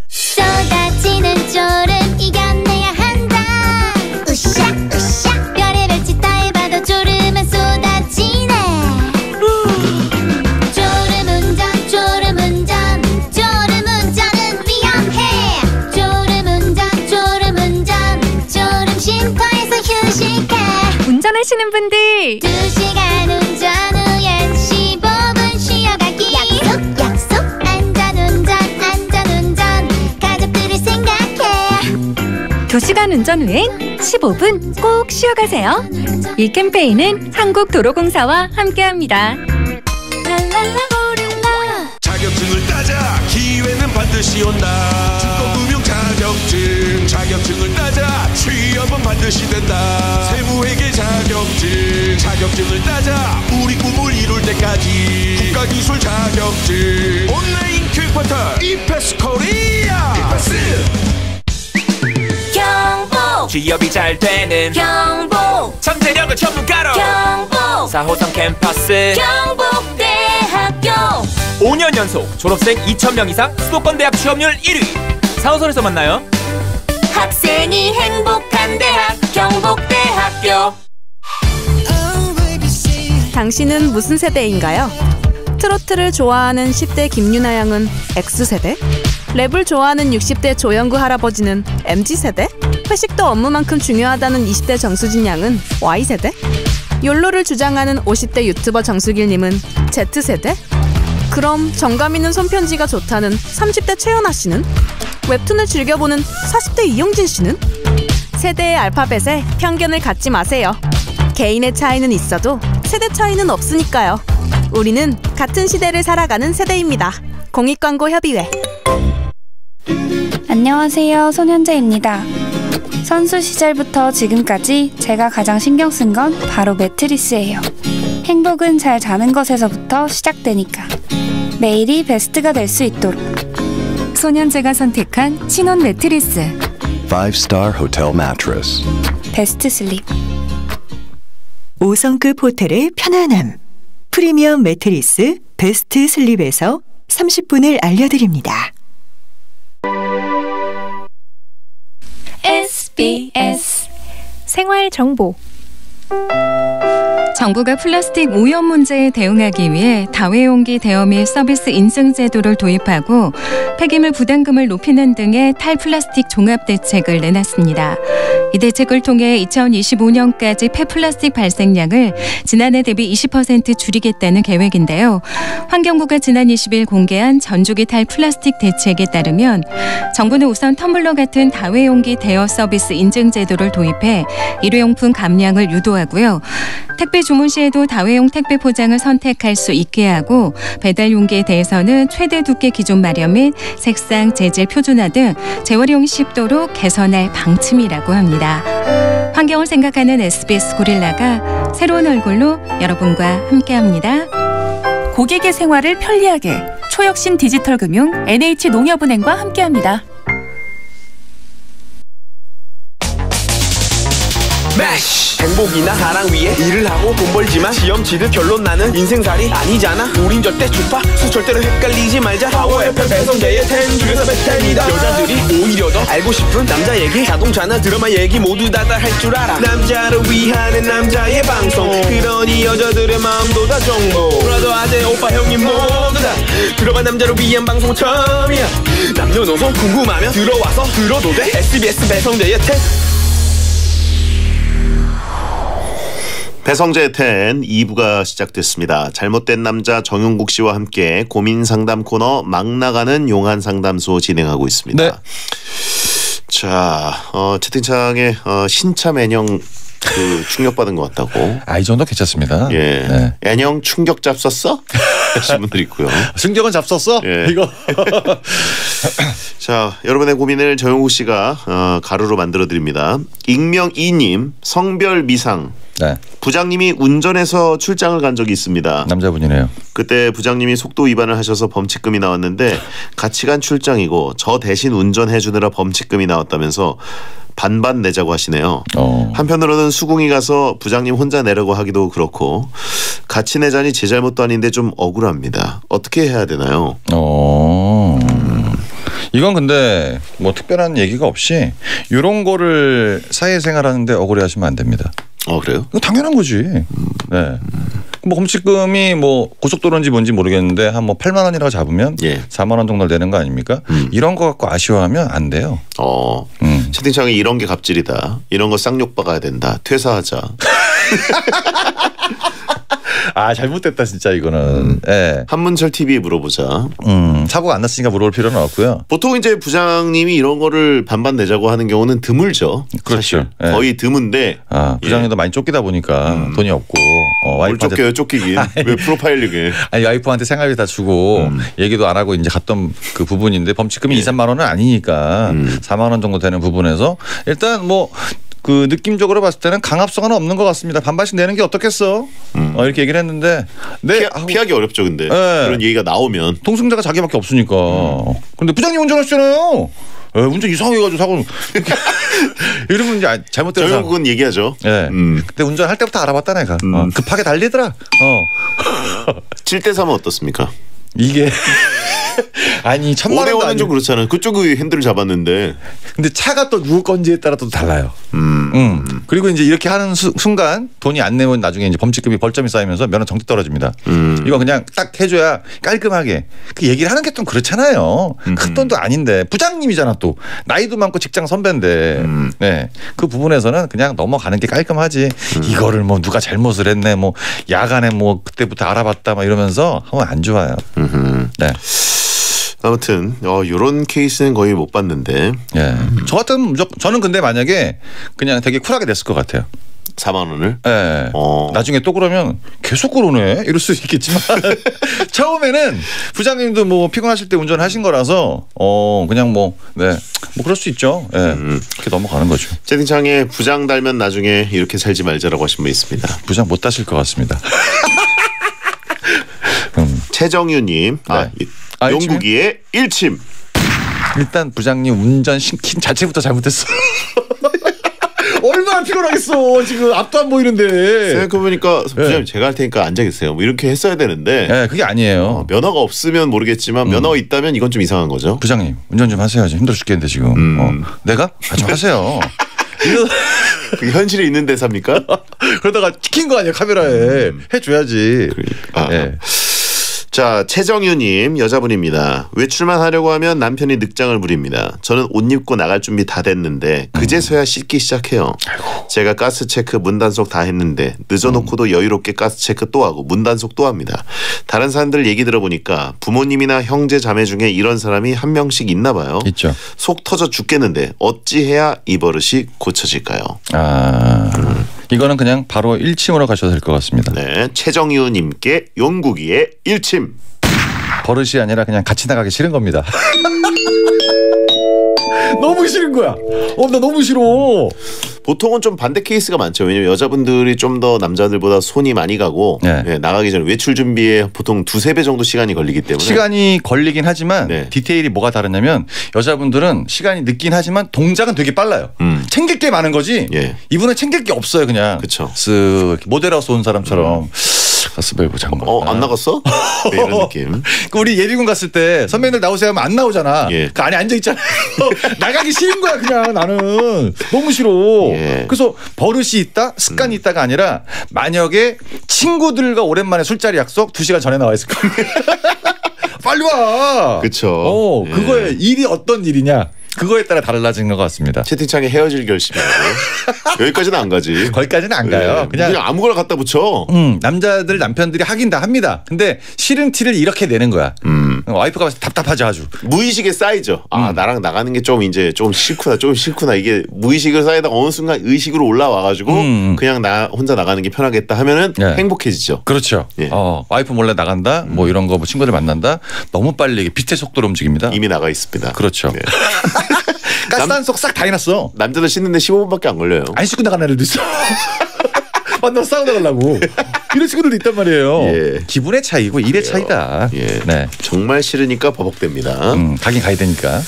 쏟아지는 졸음 이겨내야 한다. 으쌰 으쌰 별의별 짓 다 해봐도 졸음은 쏟아지네. 졸음운전 졸음운전 졸음운전은 위험해. 졸음운전 졸음쉼터에서 휴식해. 운전하시는 분들 2시간 운전 후엔 15분 쉬어가기. 저시간 운전후엔 15분 꼭 쉬어가세요. 이 캠페인은 한국도로공사와 함께합니다. 자격증을 따자 기회는 반드시 온다. 증권금융 자격증을 따자 취업은 반드시 된다. 세무회계 자격증을 따자 우리 꿈을 이룰 때까지. 국가기술 자격증 온라인 퀵포털 이패스 코리아. 경북 취업이 잘 되는 경북 잠재력을 전문가로 경북 4호선 캠퍼스 경북대학교 5년 연속 졸업생 2,000명 이상 수도권 대학 취업률 1위. 4호선에서 만나요. 학생이 행복한 대학 경북대학교. 당신은 무슨 세대인가요? 트로트를 좋아하는 10대 김유나 양은 X세대? 랩을 좋아하는 60대 조영구 할아버지는 MZ세대? 회식도 업무만큼 중요하다는 20대 정수진 양은 Y세대? 욜로를 주장하는 50대 유튜버 정수길님은 Z세대? 그럼 정감 있는 손편지가 좋다는 30대 최연아 씨는? 웹툰을 즐겨보는 40대 이용진 씨는? 세대의 알파벳에 편견을 갖지 마세요. 개인의 차이는 있어도 세대 차이는 없으니까요. 우리는 같은 시대를 살아가는 세대입니다. 공익광고협의회. 안녕하세요, 손현재입니다. 선수 시절부터 지금까지 제가 가장 신경 쓴 건 바로 매트리스예요. 행복은 잘 자는 것에서부터 시작되니까. 매일이 베스트가 될 수 있도록. 손현재가 선택한 신혼 매트리스 5-star hotel mattress. 베스트 슬립. 5성급 호텔의 편안함. 프리미엄 매트리스 베스트 슬립에서 30분을 알려드립니다. SBS 생활정보. 정부가 플라스틱 오염 문제에 대응하기 위해 다회용기 대여 및 서비스 인증 제도를 도입하고 폐기물 부담금을 높이는 등의 탈플라스틱 종합 대책을 내놨습니다. 이 대책을 통해 2025년까지 폐플라스틱 발생량을 지난해 대비 20% 줄이겠다는 계획인데요. 환경부가 지난 20일 공개한 전주기 탈플라스틱 대책에 따르면 정부는 우선 텀블러 같은 다회용기 대여 서비스 인증 제도를 도입해 일회용품 감량을 유도하고요. 택배 주문 시에도 다회용 택배 포장을 선택할 수 있게 하고 배달 용기에 대해서는 최대 두께 기준 마련 및 색상, 재질 표준화 등 재활용이 쉽도록 개선할 방침이라고 합니다. 환경을 생각하는 SBS 고릴라가 새로운 얼굴로 여러분과 함께합니다. 고객의 생활을 편리하게 초혁신 디지털금융 NH농협은행과 함께합니다. 매시 행복이나 사랑 위해 일을 하고 돈 벌지만 시험 치듯 결론 나는 인생살이 아니잖아. 우린 절대 주파수 절대로 헷갈리지 말자. 파워 FM 배성재의 10 중에서 베스트입니다. 여자들이 오히려 더 알고 싶은 남자 얘기, 자동차나 드라마 얘기 모두 다 할 줄 알아. 남자를 위한 남자의 방송, 그러니 여자들의 마음도 다 정보. 브라더 아재 오빠 형님 모두 다 들어봐. 남자를 위한 방송 처음이야. 남녀노소 궁금하면 들어와서 들어도 돼. SBS 배성재의 10. 배성재의 10 2부가 시작됐습니다. 잘못된 남자 정용국 씨와 함께 고민 상담 코너 막 나가는 용한 상담소 진행하고 있습니다. 네. 자, 채팅창에 신참 애녕 충격받은 것 같다고. 이 정도 괜찮습니다. 예. 네. 애녕 충격 잡섰어? 하시는 분들이 있고요. 충격은 잡섰어? 예. 이거. 자, 여러분의 고민을 정용국 씨가 가루로 만들어 드립니다. 익명 이님, 성별 미상. 네. 부장님이 운전해서 출장을 간 적이 있습니다. 남자분이네요. 그때 부장님이 속도 위반을 하셔서 범칙금이 나왔는데 같이 간 출장이고 저 대신 운전해 주느라 범칙금이 나왔다면서 반반 내자고 하시네요. 한편으로는 수긍이 가서 부장님 혼자 내라고 하기도 그렇고 같이 내자니 제 잘못도 아닌데 좀 억울합니다. 어떻게 해야 되나요? 이건 근데 뭐 특별한 얘기가 없이 이런 거를 사회생활하는데 억울해하시면 안 됩니다. 그래요? 이거 당연한 거지. 네. 뭐 범칙금이 뭐 고속도로인지 뭔지 모르겠는데 한 뭐 8만 원이라고 잡으면 4만 원 정도 내는 거 아닙니까? 이런 거 갖고 아쉬워하면 안 돼요. 채팅창에 이런 게 갑질이다. 이런 거 쌍욕 박아야 된다. 퇴사하자. 아 잘못됐다 진짜 이거는. 예. 한문철 TV에 물어보자. 사고가 안 났으니까 물어볼 필요는 없고요. 보통 이제 부장님이 이런 거를 반반 내자고 하는 경우는 드물죠. 그렇죠. 예. 거의 드문데. 부장님도 많이 쫓기다 보니까 돈이 없고. 뭘 쫓겨요 쫓기긴. 왜 프로파일링을. 아니 와이프한테 생활비 다 주고 얘기도 안 하고 이제 갔던 그 부분인데 범칙금이 2, 3만 원은 아니니까 4만 원 정도 되는 부분에서 일단 뭐 그 느낌적으로 봤을 때는 강압성은 없는 것 같습니다. 반반씩 내는 게 어떻겠어? 이렇게 얘기를 했는데 피하기 어렵죠, 근데 그런 얘기가 나오면 동승자가 자기밖에 없으니까. 근데 부장님 운전하시잖아요. 운전 이상해가지고 사고 이러면 이제 잘못된 결국은 얘기하죠. 예. 근데 운전할 때부터 알아봤다 내가. 급하게 달리더라. 7대3은 어떻습니까? 이게 아니 1,000만 원도 5대5는 좀 그렇잖아요. 그쪽이 핸들을 잡았는데. 근데 차가 또 누구 건지에 따라 또 달라요. 그리고 이제 이렇게 하는 순간 돈이 안 내면 나중에 이제 범칙금이 벌점이 쌓이면서 면허 정지 떨어집니다. 이거 그냥 딱 해줘야 깔끔하게 그 얘기를 하는 게 좀 그렇잖아요. 큰 돈도 아닌데 부장님이잖아 또 나이도 많고 직장 선배인데 네. 그 부분에서는 그냥 넘어가는 게 깔끔하지. 이거를 뭐 누가 잘못을 했네 뭐 야간에 뭐 그때부터 알아봤다 막 이러면서 하면 안 좋아요. 네. 아무튼 이런 케이스는 거의 못 봤는데. 예. 저 같은 저는 근데 만약에 그냥 되게 쿨하게 냈을 것 같아요. 4만 원을? 네. 나중에 또 그러면 계속 그러네 이럴 수 있겠지만 처음에는 부장님도 뭐 피곤하실 때 운전하신 거라서 그냥 뭐 그럴 수 있죠. 네. 그렇게 넘어가는 거죠. 채팅창에 부장 달면 나중에 이렇게 살지 말자라고 하신 분 있습니다. 부장 못 다실 것 같습니다. 최정유님. 용국이의 일침. 일단 부장님 운전 신킨 자체부터 잘못했어. 얼마나 피곤하겠어. 지금 앞도 안 보이는데. 생각해보니까 부장님 제가 할 테니까 앉아 계세요. 뭐 이렇게 했어야 되는데. 네, 그게 아니에요. 면허가 없으면 모르겠지만 면허가 있다면 이건 좀 이상한 거죠. 부장님 운전 좀 하세요. 지금 힘들어 죽겠는데 지금. 내가? 좀 하세요. 그게 현실에 있는 대사입니까? 그러다가 찍힌 거 아니야 카메라에. 해줘야지. 네. 자, 최정유님 여자분입니다. 외출만 하려고 하면 남편이 늑장을 부립니다. 저는 옷 입고 나갈 준비 다 됐는데 그제서야 씻기 시작해요. 제가 가스 체크 문단속 다 했는데 늦어놓고도 여유롭게 가스 체크 또 하고 문단속 또 합니다. 다른 사람들 얘기 들어보니까 부모님이나 형제 자매 중에 이런 사람이 한 명씩 있나 봐요. 있죠. 속 터져 죽겠는데 어찌해야 이 버릇이 고쳐질까요? 이거는 그냥 바로 1침으로 가셔도 될 것 같습니다. 네, 최정유님께 용국이의 1침. 버릇이 아니라 그냥 같이 나가기 싫은 겁니다. 너무 싫은 거야. 나 너무 싫어. 보통은 좀 반대 케이스가 많죠. 왜냐면 여자분들이 좀 더 남자들보다 손이 많이 가고 나가기 전에 외출 준비에 보통 2-3배 정도 시간이 걸리기 때문에 시간이 걸리긴 하지만 디테일이 뭐가 다르냐면 여자분들은 시간이 늦긴 하지만 동작은 되게 빨라요. 챙길 게 많은 거지. 이분은 챙길 게 없어요. 그냥 쓱 모델하우스 온 사람처럼 가스밸브 잠깐. 안 나갔어? 네, 이런 느낌. 우리 예비군 갔을 때 선배님들 나오세요 하면 안 나오잖아. 그 안에 앉아 있잖아. 나가기 싫은 거야 그냥 나는. 너무 싫어. 그래서 버릇이 있다 습관이 있다가 아니라 만약에 친구들과 오랜만에 술자리 약속 2시간 전에 나와 있을 거야. 빨리 와. 그렇죠. 그거에 일이 어떤 일이냐. 그거에 따라 달라지는 것 같습니다. 채팅창에 헤어질 결심이라고. 여기까지는 안 가지. 거기까지는 안 가요. 그냥 아무거나 갖다 붙여. 남자들 남편들이 하긴 다 합니다. 근데 싫은 티를 이렇게 내는 거야. 와이프가 봤을 때 답답하죠 아주. 무의식에 쌓이죠. 나랑 나가는 게 좀 이제 좀 싫구나. 이게 무의식을 쌓이다가 어느 순간 의식으로 올라와가지고 그냥 나 혼자 나가는 게 편하겠다 하면은 행복해지죠. 그렇죠. 와이프 몰래 나간다. 뭐 이런 거 뭐 친구들 만난다. 너무 빨리 빛의 속도로 움직입니다. 이미 나가 있습니다. 그렇죠. 가스단속 싹 다 해놨어. 남자들 씻는데 15분밖에 안 걸려요. 안 씻고 나가는 애들도 있어. 만나서 싸우다 가려고. 이런 친구들도 있단 말이에요. 기분의 차이고 일의 차이다. 네. 정말 싫으니까 버벅댑니다. 가긴 가야 되니까.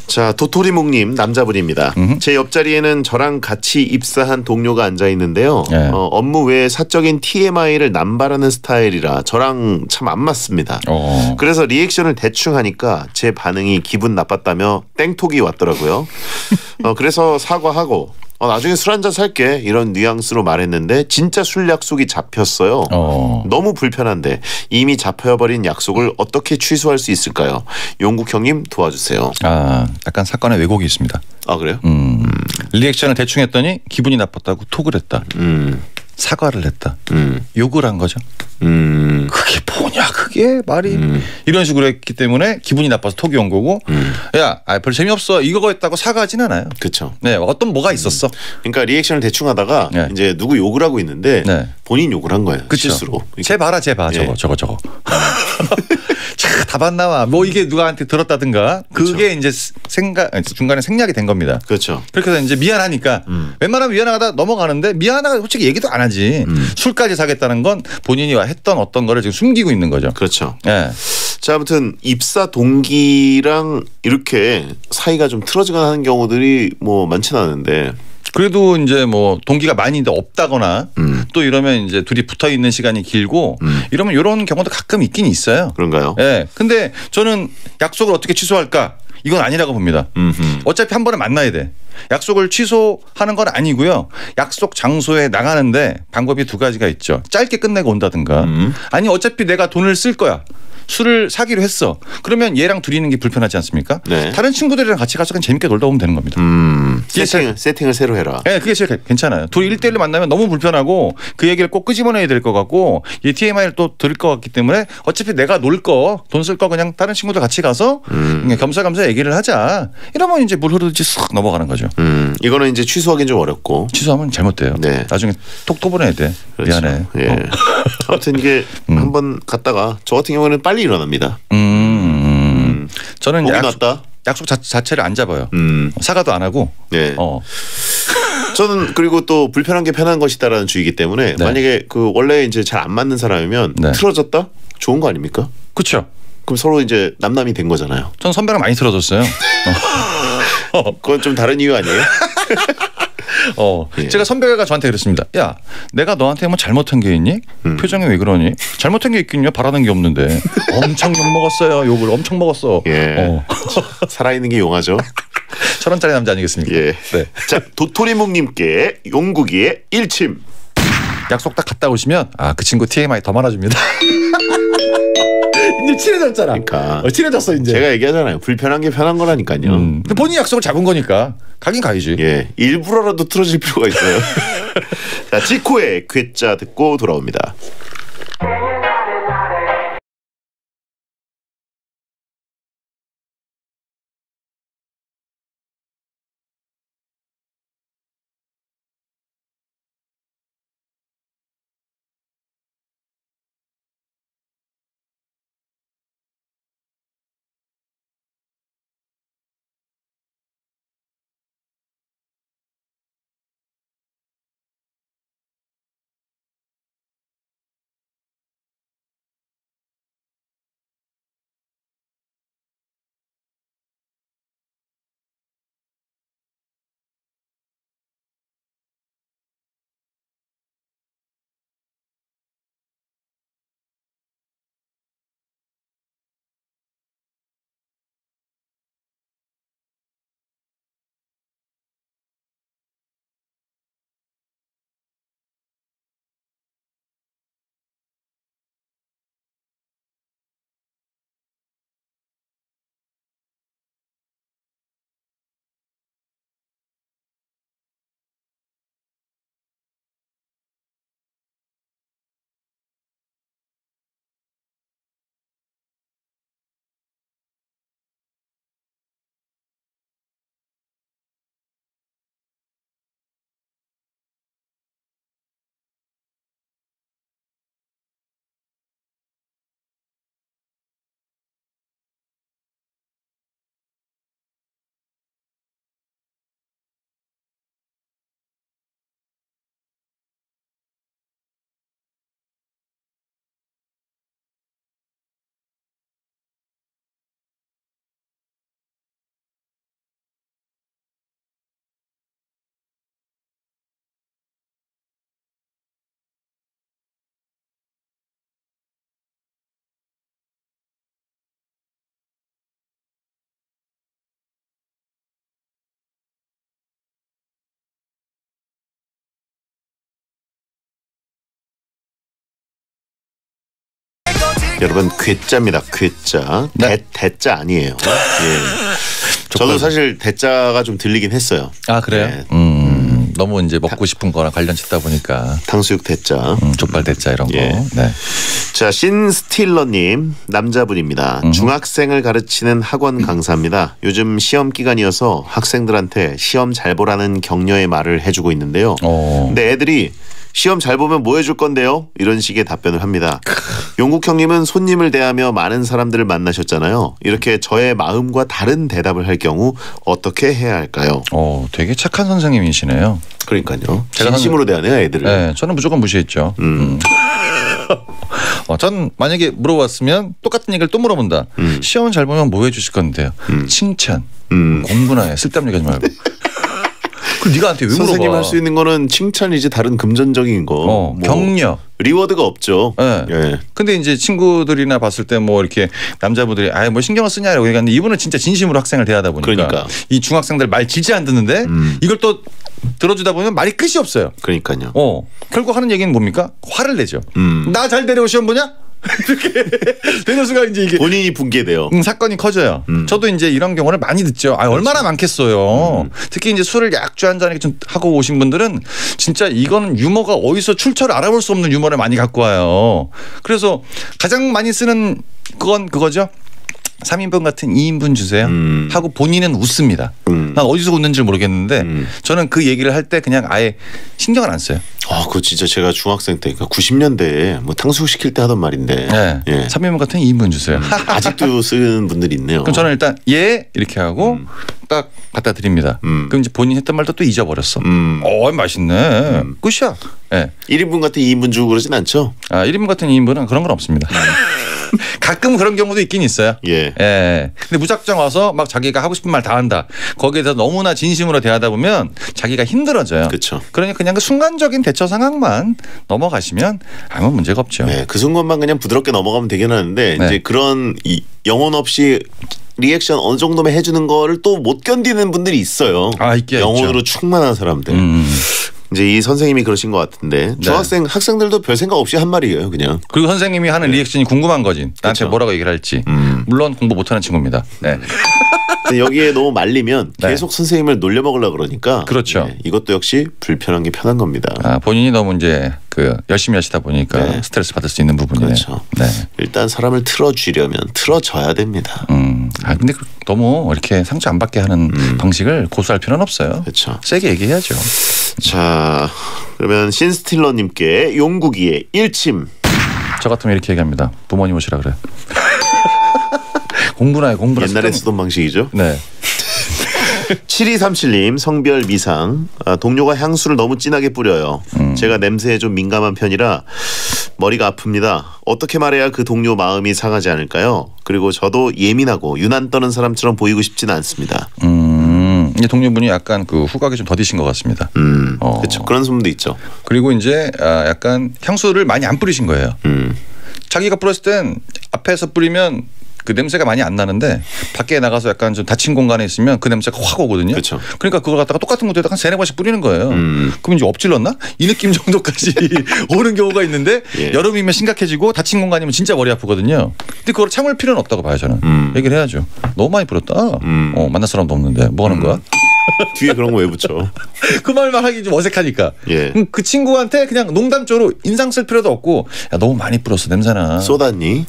자, 도토리묵님 남자분입니다. 제 옆자리에는 저랑 같이 입사한 동료가 앉아 있는데요. 업무 외에 사적인 TMI를 남발하는 스타일이라 저랑 참 안 맞습니다. 그래서 리액션을 대충 하니까 제 반응이 기분 나빴다며 땡톡이 왔더라고요. 그래서 사과하고 나중에 술 한잔 살게 이런 뉘앙스로 말했는데 진짜 술 약속이 잡혔어요. 너무 불편한데 이미 잡혀버린 약속을 어떻게 취소할 수 있을까요? 용국 형님 도와주세요. 약간 사건에 왜곡이 있습니다. 그래요? 리액션을 대충 했더니 기분이 나빴다고 톡을 했다. 사과를 했다. 욕을 한 거죠. 그게 뭐냐 그게 말이 이런 식으로 했기 때문에 기분이 나빠서 톡이 온 거고 야 별 재미없어 이거 했다고 사과하진 않아요. 그렇죠. 네 어떤 뭐가 있었어. 그러니까 리액션을 대충 하다가 이제 누구 욕을 하고 있는데 본인 욕을 한 거예요. 그쵸. 실수로. 쟤 봐라 쟤 봐. 저거. 자, 답 안 나와. 뭐 이게 누가한테 들었다든가 그게 이제 중간에 생략이 된 겁니다. 그렇죠. 그렇게 해서 이제 미안하니까 웬만하면 미안하다 넘어가는데 미안하다 솔직히 얘기도 안 하지. 술까지 사겠다는 건 본인이 했던 어떤 거를 지금 숨기고 있는 거죠. 그렇죠. 네. 자, 아무튼 입사 동기랑 이렇게 사이가 좀 틀어지거나 하는 경우들이 뭐 많지는 않은데 그래도 이제 뭐 동기가 많이 없다거나 또 이러면 이제 둘이 붙어 있는 시간이 길고 이러면 이런 경우도 가끔 있긴 있어요. 그런가요? 네. 근데 저는 약속을 어떻게 취소할까? 이건 아니라고 봅니다. 어차피 한 번에 만나야 돼. 약속을 취소하는 건 아니고요. 약속 장소에 나가는데 방법이 두 가지가 있죠. 짧게 끝내고 온다든가 아니 어차피 내가 돈을 쓸 거야. 술을 사기로 했어. 그러면 얘랑 둘이 있는 게 불편하지 않습니까? 네. 다른 친구들이랑 같이 가서 그냥 재밌게 놀다 오면 되는 겁니다. 세팅을 새로 해라. 네, 그게 제일 괜찮아요. 둘이 1대1로 만나면 너무 불편하고 그 얘기를 꼭 끄집어내야 될 것 같고 이 TMI를 또 들을 것 같기 때문에 어차피 내가 놀 거, 돈 쓸 거 그냥 다른 친구들 같이 가서 그냥 겸사겸사 얘기를 하자. 이러면 이제 물 흐르듯이 쓱 넘어가는 거죠. 이거는 이제 취소하기는 좀 어렵고. 취소하면 잘못돼요. 네. 나중에 톡 또 보내야 돼. 그렇죠. 미안해. 예. 아무튼 이게 한번 갔다가 저 같은 경우는 빨리 일어납니다. 저는 났다. 약속 자체를 안 잡아요. 사과도 안 하고. 네. 저는 그리고 또 불편한 게 편한 것이다라는 주의이기 때문에 만약에 그 원래 이제 잘 안 맞는 사람이면 틀어졌다? 좋은 거 아닙니까? 그렇죠. 그럼 서로 이제 남남이 된 거잖아요. 전 선배랑 많이 틀어졌어요. 그건 좀 다른 이유 아니에요? 제가 선배가 저한테 그랬습니다. 야, 내가 너한테 뭐 잘못한 게 있니? 표정이 왜 그러니? 잘못한 게 있긴요. 바라는 게 없는데. 엄청 욕 먹었어요. 욕을 엄청 먹었어. 예. 살아있는 게 용하죠. 1,000원짜리 남자 아니겠습니까? 예. 네. 자, 도토리묵님께 용국이의 일침. 약속 딱 갔다 오시면 그 친구 TMI 더 많아집니다. 이제 친해졌잖아. 그러니까 친해졌어 이제. 제가 얘기하잖아요. 불편한 게 편한 거라니까요. 근데 본인이 약속을 잡은 거니까 가긴 가야지. 예, 일부러라도 틀어질 필요가 있어요. 자, 지코의 괴짜 듣고 돌아옵니다. 여러분 괴짜입니다. 괴짜. 대짜 아니에요. 예. 저도 사실 대짜가 좀 들리긴 했어요. 아 그래요? 네. 너무 이제 먹고 싶은 거랑 관련 짓다 보니까 탕수육 대짜, 족발 대짜 이런 거. 예. 네. 자, 신스틸러님 남자분입니다. 중학생을 가르치는 학원 강사입니다. 요즘 시험 기간이어서 학생들한테 시험 잘 보라는 격려의 말을 해주고 있는데요. 근데 애들이 시험 잘 보면 뭐 해줄 건데요? 이런 식의 답변을 합니다. 용국 형님은 손님을 대하며 많은 사람들을 만나셨잖아요. 이렇게 저의 마음과 다른 대답을 할 경우 어떻게 해야 할까요? 되게 착한 선생님이시네요. 그러니까요. 진심으로 대하네요, 애들을. 네, 저는 무조건 무시했죠. 전 만약에 물어봤으면 똑같은 얘기를 또 물어본다. 시험 잘 보면 뭐 해주실 건데요? 칭찬, 공부나 해. 쓸데없는 얘기 하지 말고. 그 네가 한테 왜 물어봐? 선생님 할 수 있는 거는 칭찬이지 다른 금전적인 거. 뭐 격려. 리워드가 없죠. 네. 예. 근데 이제 친구들이나 봤을 때 뭐 이렇게 남자분들이 뭐 신경을 쓰냐라고 얘기하는데 이분은 진짜 진심으로 학생을 대하다 보니까 그러니까. 이 중학생들 말 질질 안 듣는데 이걸 또 들어주다 보면 말이 끝이 없어요. 그러니까요. 결국 하는 얘기는 뭡니까? 화를 내죠. 나 잘 데려오 시험 보냐? 이렇게 되는 순간 이제 이게 본인이 붕괴돼요. 사건이 커져요. 저도 이제 이런 경우를 많이 듣죠. 얼마나 많겠어요. 특히 이제 술을 약주 한 잔에 좀 하고 오신 분들은 진짜 이거는 유머가 어디서 출처를 알아볼 수 없는 유머를 많이 갖고 와요. 그래서 가장 많이 쓰는 건 그거죠. 3인분 같은 2인분 주세요 하고 본인은 웃습니다. 난 어디서 웃는지 모르겠는데 저는 그 얘기를 할 때 그냥 아예 신경을 안 써요. 그거 진짜 제가 중학생 때, 그러니까 90년대에 뭐 탕수육 시킬 때 하던 말인데. 네. 예. 3인분 같은 2인분 주세요. 아직도 쓰는 분들이 있네요. 그럼 저는 일단 예 이렇게 하고 딱 갖다 드립니다. 그럼 이제 본인 했던 말도 또 잊어버렸어. 맛있네. 끝이야. 예. 1인분 같은 2인분 주고 그러진 않죠? 1인분 같은 2인분은 그런 건 없습니다. 가끔 그런 경우도 있긴 있어요. 예. 근데 무작정 와서 막 자기가 하고 싶은 말 다 한다. 거기에 대해서 너무나 진심으로 대하다 보면 자기가 힘들어져요. 그렇죠. 그러니까 그냥 그 순간적인 대처 상황만 넘어가시면 아무 문제가 없죠. 네, 그 순간만 그냥 부드럽게 넘어가면 되긴 하는데 이제 그런 영혼 없이 리액션 어느 정도만 해주는 거를 또 못 견디는 분들이 있어요. 영혼으로 충만한 사람들. 이제 이 선생님이 그러신 것 같은데 중학생 학생들도 별 생각 없이 한 말이에요, 그냥. 그리고 선생님이 하는 리액션이 궁금한 거지. 나한테 뭐라고 얘기를 할지. 물론 공부 못하는 친구입니다. 네. 근데 여기에 너무 말리면 계속 선생님을 놀려먹으려고 그러니까. 그렇죠. 이것도 역시 불편한 게 편한 겁니다. 본인이 너무 이제 열심히 하시다 보니까 스트레스 받을 수 있는 부분이네요. 그렇죠. 일단 사람을 틀어주려면 틀어줘야 됩니다. 근데 너무 이렇게 상처 안 받게 하는 방식을 고수할 필요는 없어요. 그렇죠. 세게 얘기해야죠. 자, 그러면 신스틸러님께 용국이의 일침. 저 같으면 이렇게 얘기합니다. 부모님 오시라 그래. 공부나 해, 공부나. 옛날에 쓰던 방식이죠. 네. 7237님 성별 미상. 동료가 향수를 너무 진하게 뿌려요. 제가 냄새에 좀 민감한 편이라 머리가 아픕니다. 어떻게 말해야 그 동료 마음이 상하지 않을까요? 그리고 저도 예민하고 유난 떠는 사람처럼 보이고 싶지는 않습니다. 이 동료분이 약간 그 후각이 좀 더디신 것 같습니다. 그렇죠. 그런 분도 있죠. 그리고 이제 약간 향수를 많이 안 뿌리신 거예요. 자기가 뿌렸을 땐 앞에서 뿌리면 그 냄새가 많이 안 나는데 밖에 나가서 약간 좀 닫힌 공간에 있으면 그 냄새가 확 오거든요. 그렇죠. 그러니까 그걸 갖다가 똑같은 곳에다가 한 3-4번씩 뿌리는 거예요. 그럼 이제 엎질렀나? 이 느낌 정도까지 오는 경우가 있는데 여름이면 심각해지고 닫힌 공간이면 진짜 머리 아프거든요. 근데 그걸 참을 필요는 없다고 봐요, 저는. 얘기를 해야죠. 너무 많이 뿌렸다. 만날 사람도 없는데 뭐 하는 거야? 뒤에 그런 거 왜 붙여? 그 말만 하기 좀 어색하니까. 그 친구한테 그냥 농담조로 인상 쓸 필요도 없고 야, 너무 많이 뿌렸어 냄새나. 쏟았니?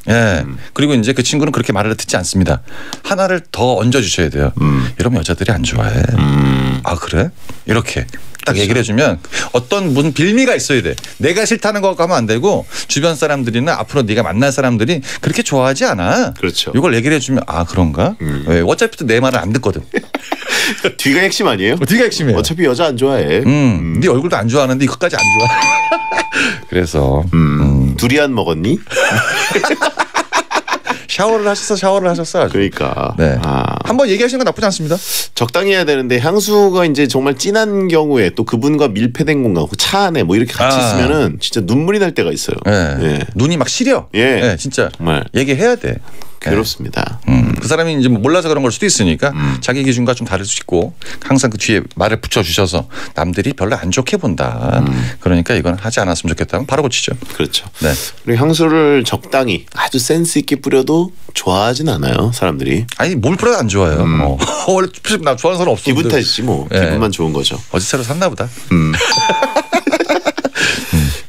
그리고 이제 그 친구는 그렇게 말을 듣지 않습니다. 하나를 더 얹어주셔야 돼요. 이러면 여자들이 안 좋아해. 아 그래? 이렇게 딱 얘기를 해주면 어떤 무슨 빌미가 있어야 돼. 내가 싫다는 거 가면 안 되고 주변 사람들이나 앞으로 네가 만날 사람들이 그렇게 좋아하지 않아. 그렇죠. 이걸 얘기를 해주면 아 그런가? 왜? 어차피 또 내 말을 안 듣거든. 뒤가 핵심 아니에요? 뒤가 핵심이에요. 어차피 여자 안 좋아해. 네 얼굴도 안 좋아하는데 이것까지 안 좋아. 그래서 두리안 먹었니? 샤워를 하셨어. 아주. 그러니까. 네. 한번 얘기하시는 건 나쁘지 않습니다. 적당히 해야 되는데 향수가 이제 정말 진한 경우에 또 그분과 밀폐된 공간, 차 안에 뭐 이렇게 같이 있으면은 진짜 눈물이 날 때가 있어요. 눈이 막 시려. 진짜. 정말. 얘기해야 돼. 괴롭습니다. 그 사람이 이제 뭐 몰라서 그런 걸 수도 있으니까 자기 기준과 좀 다를 수 있고 항상 그 뒤에 말을 붙여주셔서 남들이 별로 안 좋게 본다. 그러니까 이건 하지 않았으면 좋겠다면 바로 고치죠. 그렇죠. 네. 그리고 향수를 적당히 아주 센스 있게 뿌려도 좋아하진 않아요. 사람들이. 아니 뭘 뿌려도 안 좋아요. 원래 나 좋아하는 사람 없어. 기분 탓이지 뭐. 기분만 좋은 거죠. 어제 새로 샀나 보다.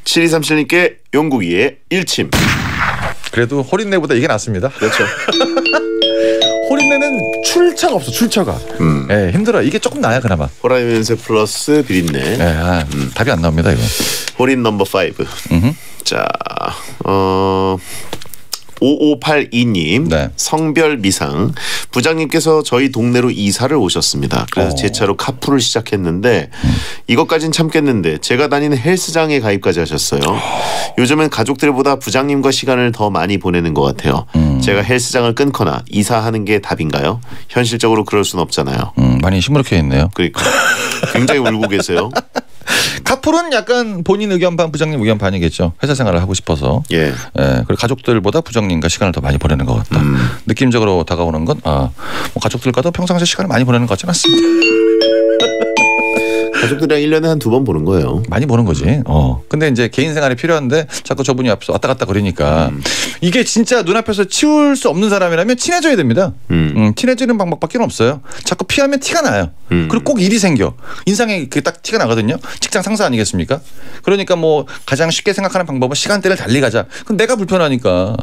7237님께 용국이의 일침. 그래도 호린내보다 이게 낫습니다. 그렇죠. 호린내는 출처가 없어. 출처가. 네, 힘들어. 이게 조금 나야 그나마. 호라이면세 플러스 비린내. 네, 답이 안 나옵니다 이거. 호린 넘버 5. 자, 5582님 네. 성별 미상 부장님께서 저희 동네로 이사를 오셨습니다. 그래서 제 차로 카풀을 시작했는데 이것까진 참겠는데 제가 다니는 헬스장에 가입까지 하셨어요. 요즘은 가족들보다 부장님과 시간을 더 많이 보내는 것 같아요. 제가 헬스장을 끊거나 이사하는 게 답인가요? 현실적으로 그럴 순 없잖아요. 많이 시무룩해 있네요. 그러니까 굉장히 울고 계세요. 카풀은 약간 본인 의견 반 부장님 의견 반이겠죠. 회사 생활을 하고 싶어서. 예. 그리고 가족들보다 부장님과 시간을 더 많이 보내는 것 같다. 느낌적으로 다가오는 건 뭐 가족들과도 평상시에 시간을 많이 보내는 것 같지는 않습니다. 가족들이랑 1년에 한 2번 보는 거예요. 많이 보는 거지. 근데 이제 개인 생활이 필요한데 자꾸 저분이 앞에서 왔다 갔다 그러니까 이게 진짜 눈앞에서 치울 수 없는 사람이라면 친해져야 됩니다. 친해지는 방법밖에 없어요. 자꾸 피하면 티가 나요. 그리고 꼭 일이 생겨. 인상에 그게 딱 티가 나거든요. 직장 상사 아니겠습니까? 그러니까 뭐 가장 쉽게 생각하는 방법은 시간대를 달리 가자. 그럼 내가 불편하니까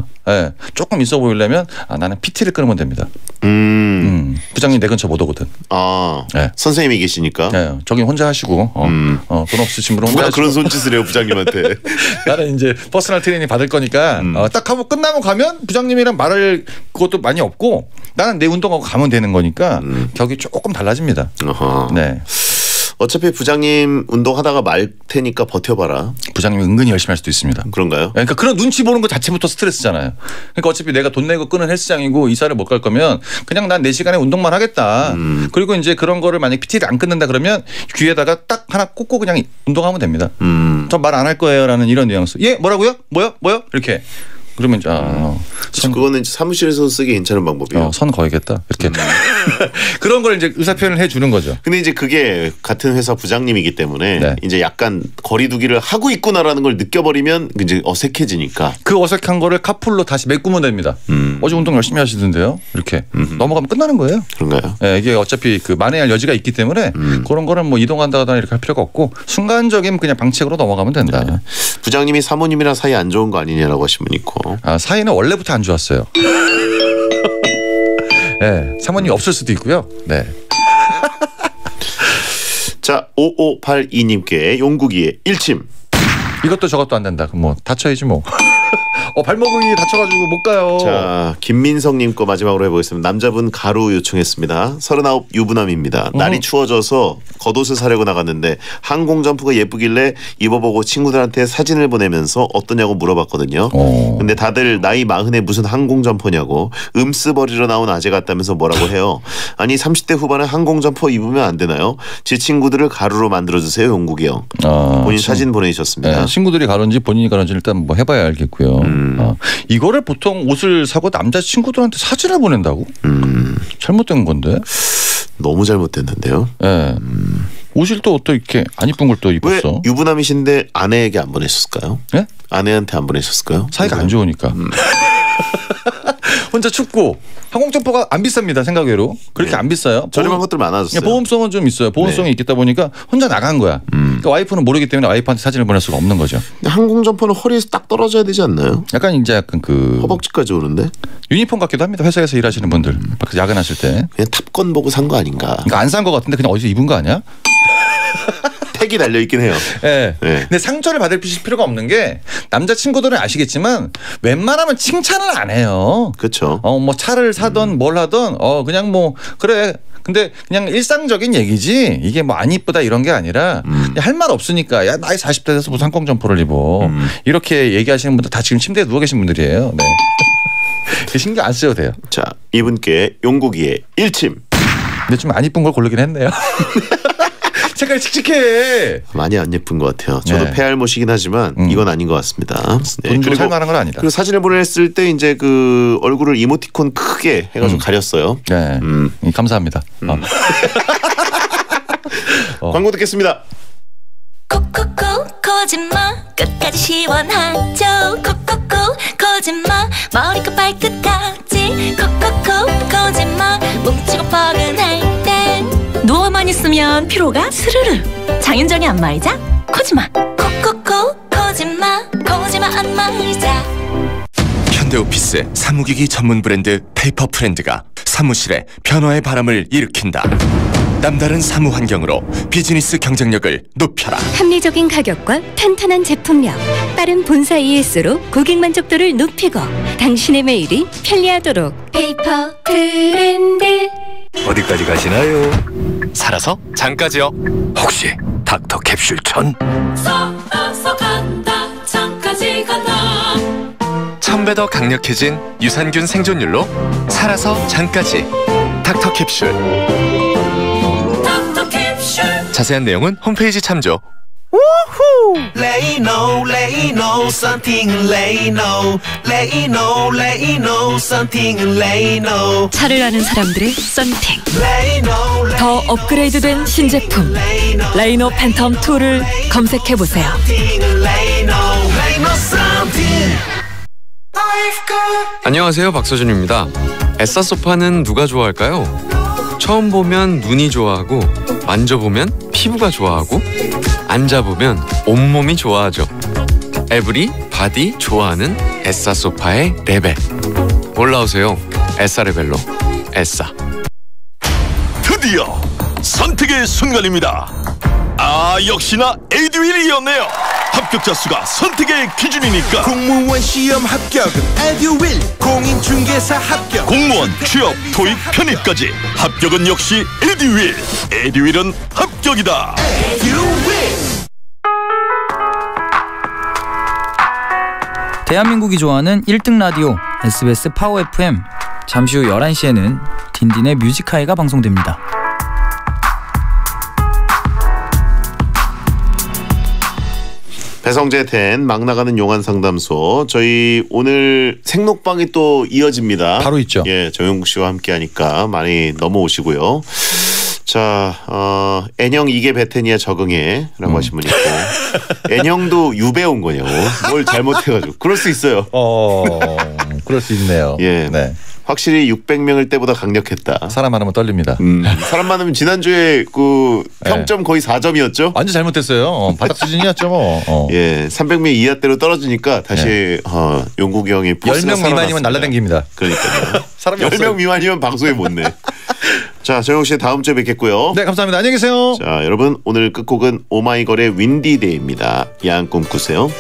조금 있어 보이려면 나는 PT를 끊으면 됩니다. 부장님 내 근처 못 오거든. 선생님이 계시니까. 저기 혼자 하시고 돈 없으신 분은 혼자 하시고. 그런 손짓을 해요 부장님한테. 나는 이제 퍼스널 트레이닝 받을 거니까 딱 하고 끝나고 가면 부장님이랑 말할 그것도 많이 없고 나는 내 운동하고 가면 되는 거니까 격이 조금 달라집니다. 네. 어차피 부장님 운동하다가 말 테니까 버텨봐라. 부장님이 은근히 열심히 할 수도 있습니다. 그런가요? 그러니까 그런 눈치 보는 것 자체부터 스트레스잖아요. 그러니까 어차피 내가 돈 내고 끄는 헬스장이고 이사를 못 갈 거면 그냥 난 내 시간에 운동만 하겠다. 그리고 이제 그런 거를 만약 PT를 안 끊는다 그러면 귀에다가 딱 하나 꽂고 그냥 운동하면 됩니다. 저 말 안 할 거예요라는 이런 뉘앙스. 예 뭐라고요? 뭐요? 이렇게. 그러면 그거는 사무실에서 쓰기 괜찮은 방법이에요. 선 그어야겠다 이렇게. 그런 걸 이제 의사 표현을 해주는 거죠. 근데 이제 그게 같은 회사 부장님이기 때문에 이제 약간 거리두기를 하고 있구나라는 걸 느껴버리면 이제 어색해지니까. 그 어색한 거를 카풀로 다시 메꾸면 됩니다. 어제 운동 열심히 하시던데요. 이렇게 넘어가면 끝나는 거예요. 그런가요? 네, 이게 어차피 그 만회할 여지가 있기 때문에 그런 거는 뭐 이동한다거나 이렇게 할 필요가 없고 순간적인 그냥 방책으로 넘어가면 된다. 네. 부장님이 사모님이랑 사이 안 좋은 거 아니냐라고 하신 분 있고. 사이는 원래부터 안 좋았어요. 네, 사모님 없을 수도 있고요. 네. 자, 5582님께 용국이의 일침. 이것도 저것도 안 된다. 그럼 뭐 다쳐야지 뭐. 발목이 다쳐가지고 못 가요. 자, 김민성님 거 마지막으로 해보겠습니다. 남자분 가루 요청했습니다. 39 유부남입니다. 날이 추워져서 겉옷을 사려고 나갔는데 항공 점프가 예쁘길래 입어보고 친구들한테 사진을 보내면서 어떠냐고 물어봤거든요. 근데 다들 나이 40에 무슨 항공 점퍼냐고 음스 버리러 나온 아재 같다면서 뭐라고 해요. 아니 30대 후반에 항공 점퍼 입으면 안 되나요? 제 친구들을 가루로 만들어주세요. 용국이 형. 본인 사진 보내주셨습니다. 네, 친구들이 가루인지 본인이 가루인지 일단 뭐 해봐야 알겠고요. 이거를 보통 옷을 사고 남자친구들한테 사진을 보낸다고? 잘못된 건데? 너무 잘못됐는데요. 네. 옷을 또 이렇게 안 이쁜 걸 또 입었어. 왜 유부남이신데 아내에게 안 보내셨을까요? 네? 아내한테 안 보내셨을까요? 사이가 안 좋으니까. 혼자 춥고 항공 점퍼가 안 비쌉니다. 생각외로 그렇게 안 비싸요. 저렴한 것들 많아졌어요. 보험성은 좀 있어요. 보험성이 있겠다 보니까 혼자 나간 거야. 그러니까 와이프는 모르기 때문에 와이프한테 사진을 보낼 수가 없는 거죠. 근데 항공 점퍼는 허리에서 딱 떨어져야 되지 않나요? 약간 그 허벅지까지 오는데 유니폼 같기도 합니다. 회사에서 일하시는 분들 밖에서 야근하실 때 그냥 탑건 보고 산 거 아닌가? 그러니까 안 산 거 같은데 그냥 어디서 입은 거 아니야? 택이 달려 있긴 해요. 네. 근데 상처를 받을 필요가 없는 게 남자친구들은 아시겠지만 웬만하면 칭찬을 안 해요. 그렇죠. 뭐 차를 사던 뭘 하던 그냥 뭐 그래. 근데 그냥 일상적인 얘기지 이게 뭐 안 이쁘다 이런 게 아니라 할 말 없으니까 야 나이 40대 돼서 무슨 항공 점퍼를 입어 이렇게 얘기하시는 분들 다 지금 침대에 누워 계신 분들이에요. 네. 신경 안 쓰셔도 돼요. 자, 이분께 용국이의 일침. 근데 좀 안 이쁜 걸 고르긴 했네요. 색깔이 칙칙해. 많이 안 예쁜 것 같아요. 저도 네. 폐알못이긴 하지만 이건 아닌 것 같습니다. 네. 돈 주고 살만한 건 아니다. 그리고 사진을 보냈을 때 이제 그 얼굴을 이모티콘 크게 해가지고 가렸어요. 네. 감사합니다. 광고 듣겠습니다. 콕콕콕 거짓말 끝까지 시원하죠. 콕콕콕 거짓말 머리끝 발끝까지 콕콕콕 거짓말 뭉치고 뻐근할 땐 누워만 있으면 피로가 스르르 장윤정의 안마의자 코지마 콕콕콕 거짓말 안마의자. 현대오피스 사무기기 전문 브랜드 페이퍼프렌드가 사무실에 변화의 바람을 일으킨다. 남다른 사무 환경으로 비즈니스 경쟁력을 높여라. 합리적인 가격과 탄탄한 제품력, 빠른 본사 ES로 고객 만족도를 높이고 당신의 매일이 편리하도록 페이퍼 브랜드. 어디까지 가시나요? 살아서 장까지요. 혹시 닥터 캡슐 천? 서 간다 장까지 간다. 1000배 더 강력해진 유산균 생존율로 살아서 장까지 닥터 캡슐. 자세한 내용은 홈페이지 참조. Lay no, something lay no, lay no, something lay no. 차를 아는 사람들의 썬팅. 더 업그레이드된 신제품 레이노 팬텀 2를 검색해 보세요. 안녕하세요, 박서준입니다. 에싸 소파는 누가 좋아할까요? 처음 보면 눈이 좋아하고, 만져보면 피부가 좋아하고, 앉아보면 온몸이 좋아하죠. 에브리 바디 좋아하는 에싸 소파의 레벨. 올라오세요. 에싸 레벨로. 에싸. 드디어 선택의 순간입니다. 역시나 에듀윌이었네요. 합격자 수가 선택의 기준이니까. 공무원 시험 합격은 에듀윌. 공인중개사 합격. 공무원, 취업, 토익, 편입까지 합격은 역시 에듀윌. 에듀윌은 합격이다. 대한민국이 좋아하는 1등 라디오 SBS 파워 FM. 잠시 후 11시에는 딘딘의 뮤직하이가 방송됩니다. 배성재 텐 막 나가는 용한 상담소. 저희 오늘 생록방이 또 이어집니다. 바로 있죠. 예, 정영국 씨와 함께 하니까 많이 넘어오시고요. 자, N형 이게 베테니아 적응해라고 하신 분 있고 N형도 유배 온 거냐고. 뭘 잘못해가지고. 그럴 수 있어요. 그럴 수 있네요. 예. 네. 확실히 600명일 때보다 강력했다. 사람 많으면 떨립니다. 사람 많으면 지난주에 그 평점 거의 4점이었죠? 완전 잘못했어요. 바닥 수준이었죠 뭐. 예, 300명 이하대로 떨어지니까 다시 용국이 형이 10명 미만이면 날라다닙니다. 그러니까요. 사람이 10명 없어요. 미만이면 방송에 못 내. 자, 정영 씨 다음 주에 뵙겠고요. 네, 감사합니다. 안녕히 계세요. 자, 여러분 오늘 끝곡은 오마이걸의 윈디데이입니다. 야한 꿈 꾸세요.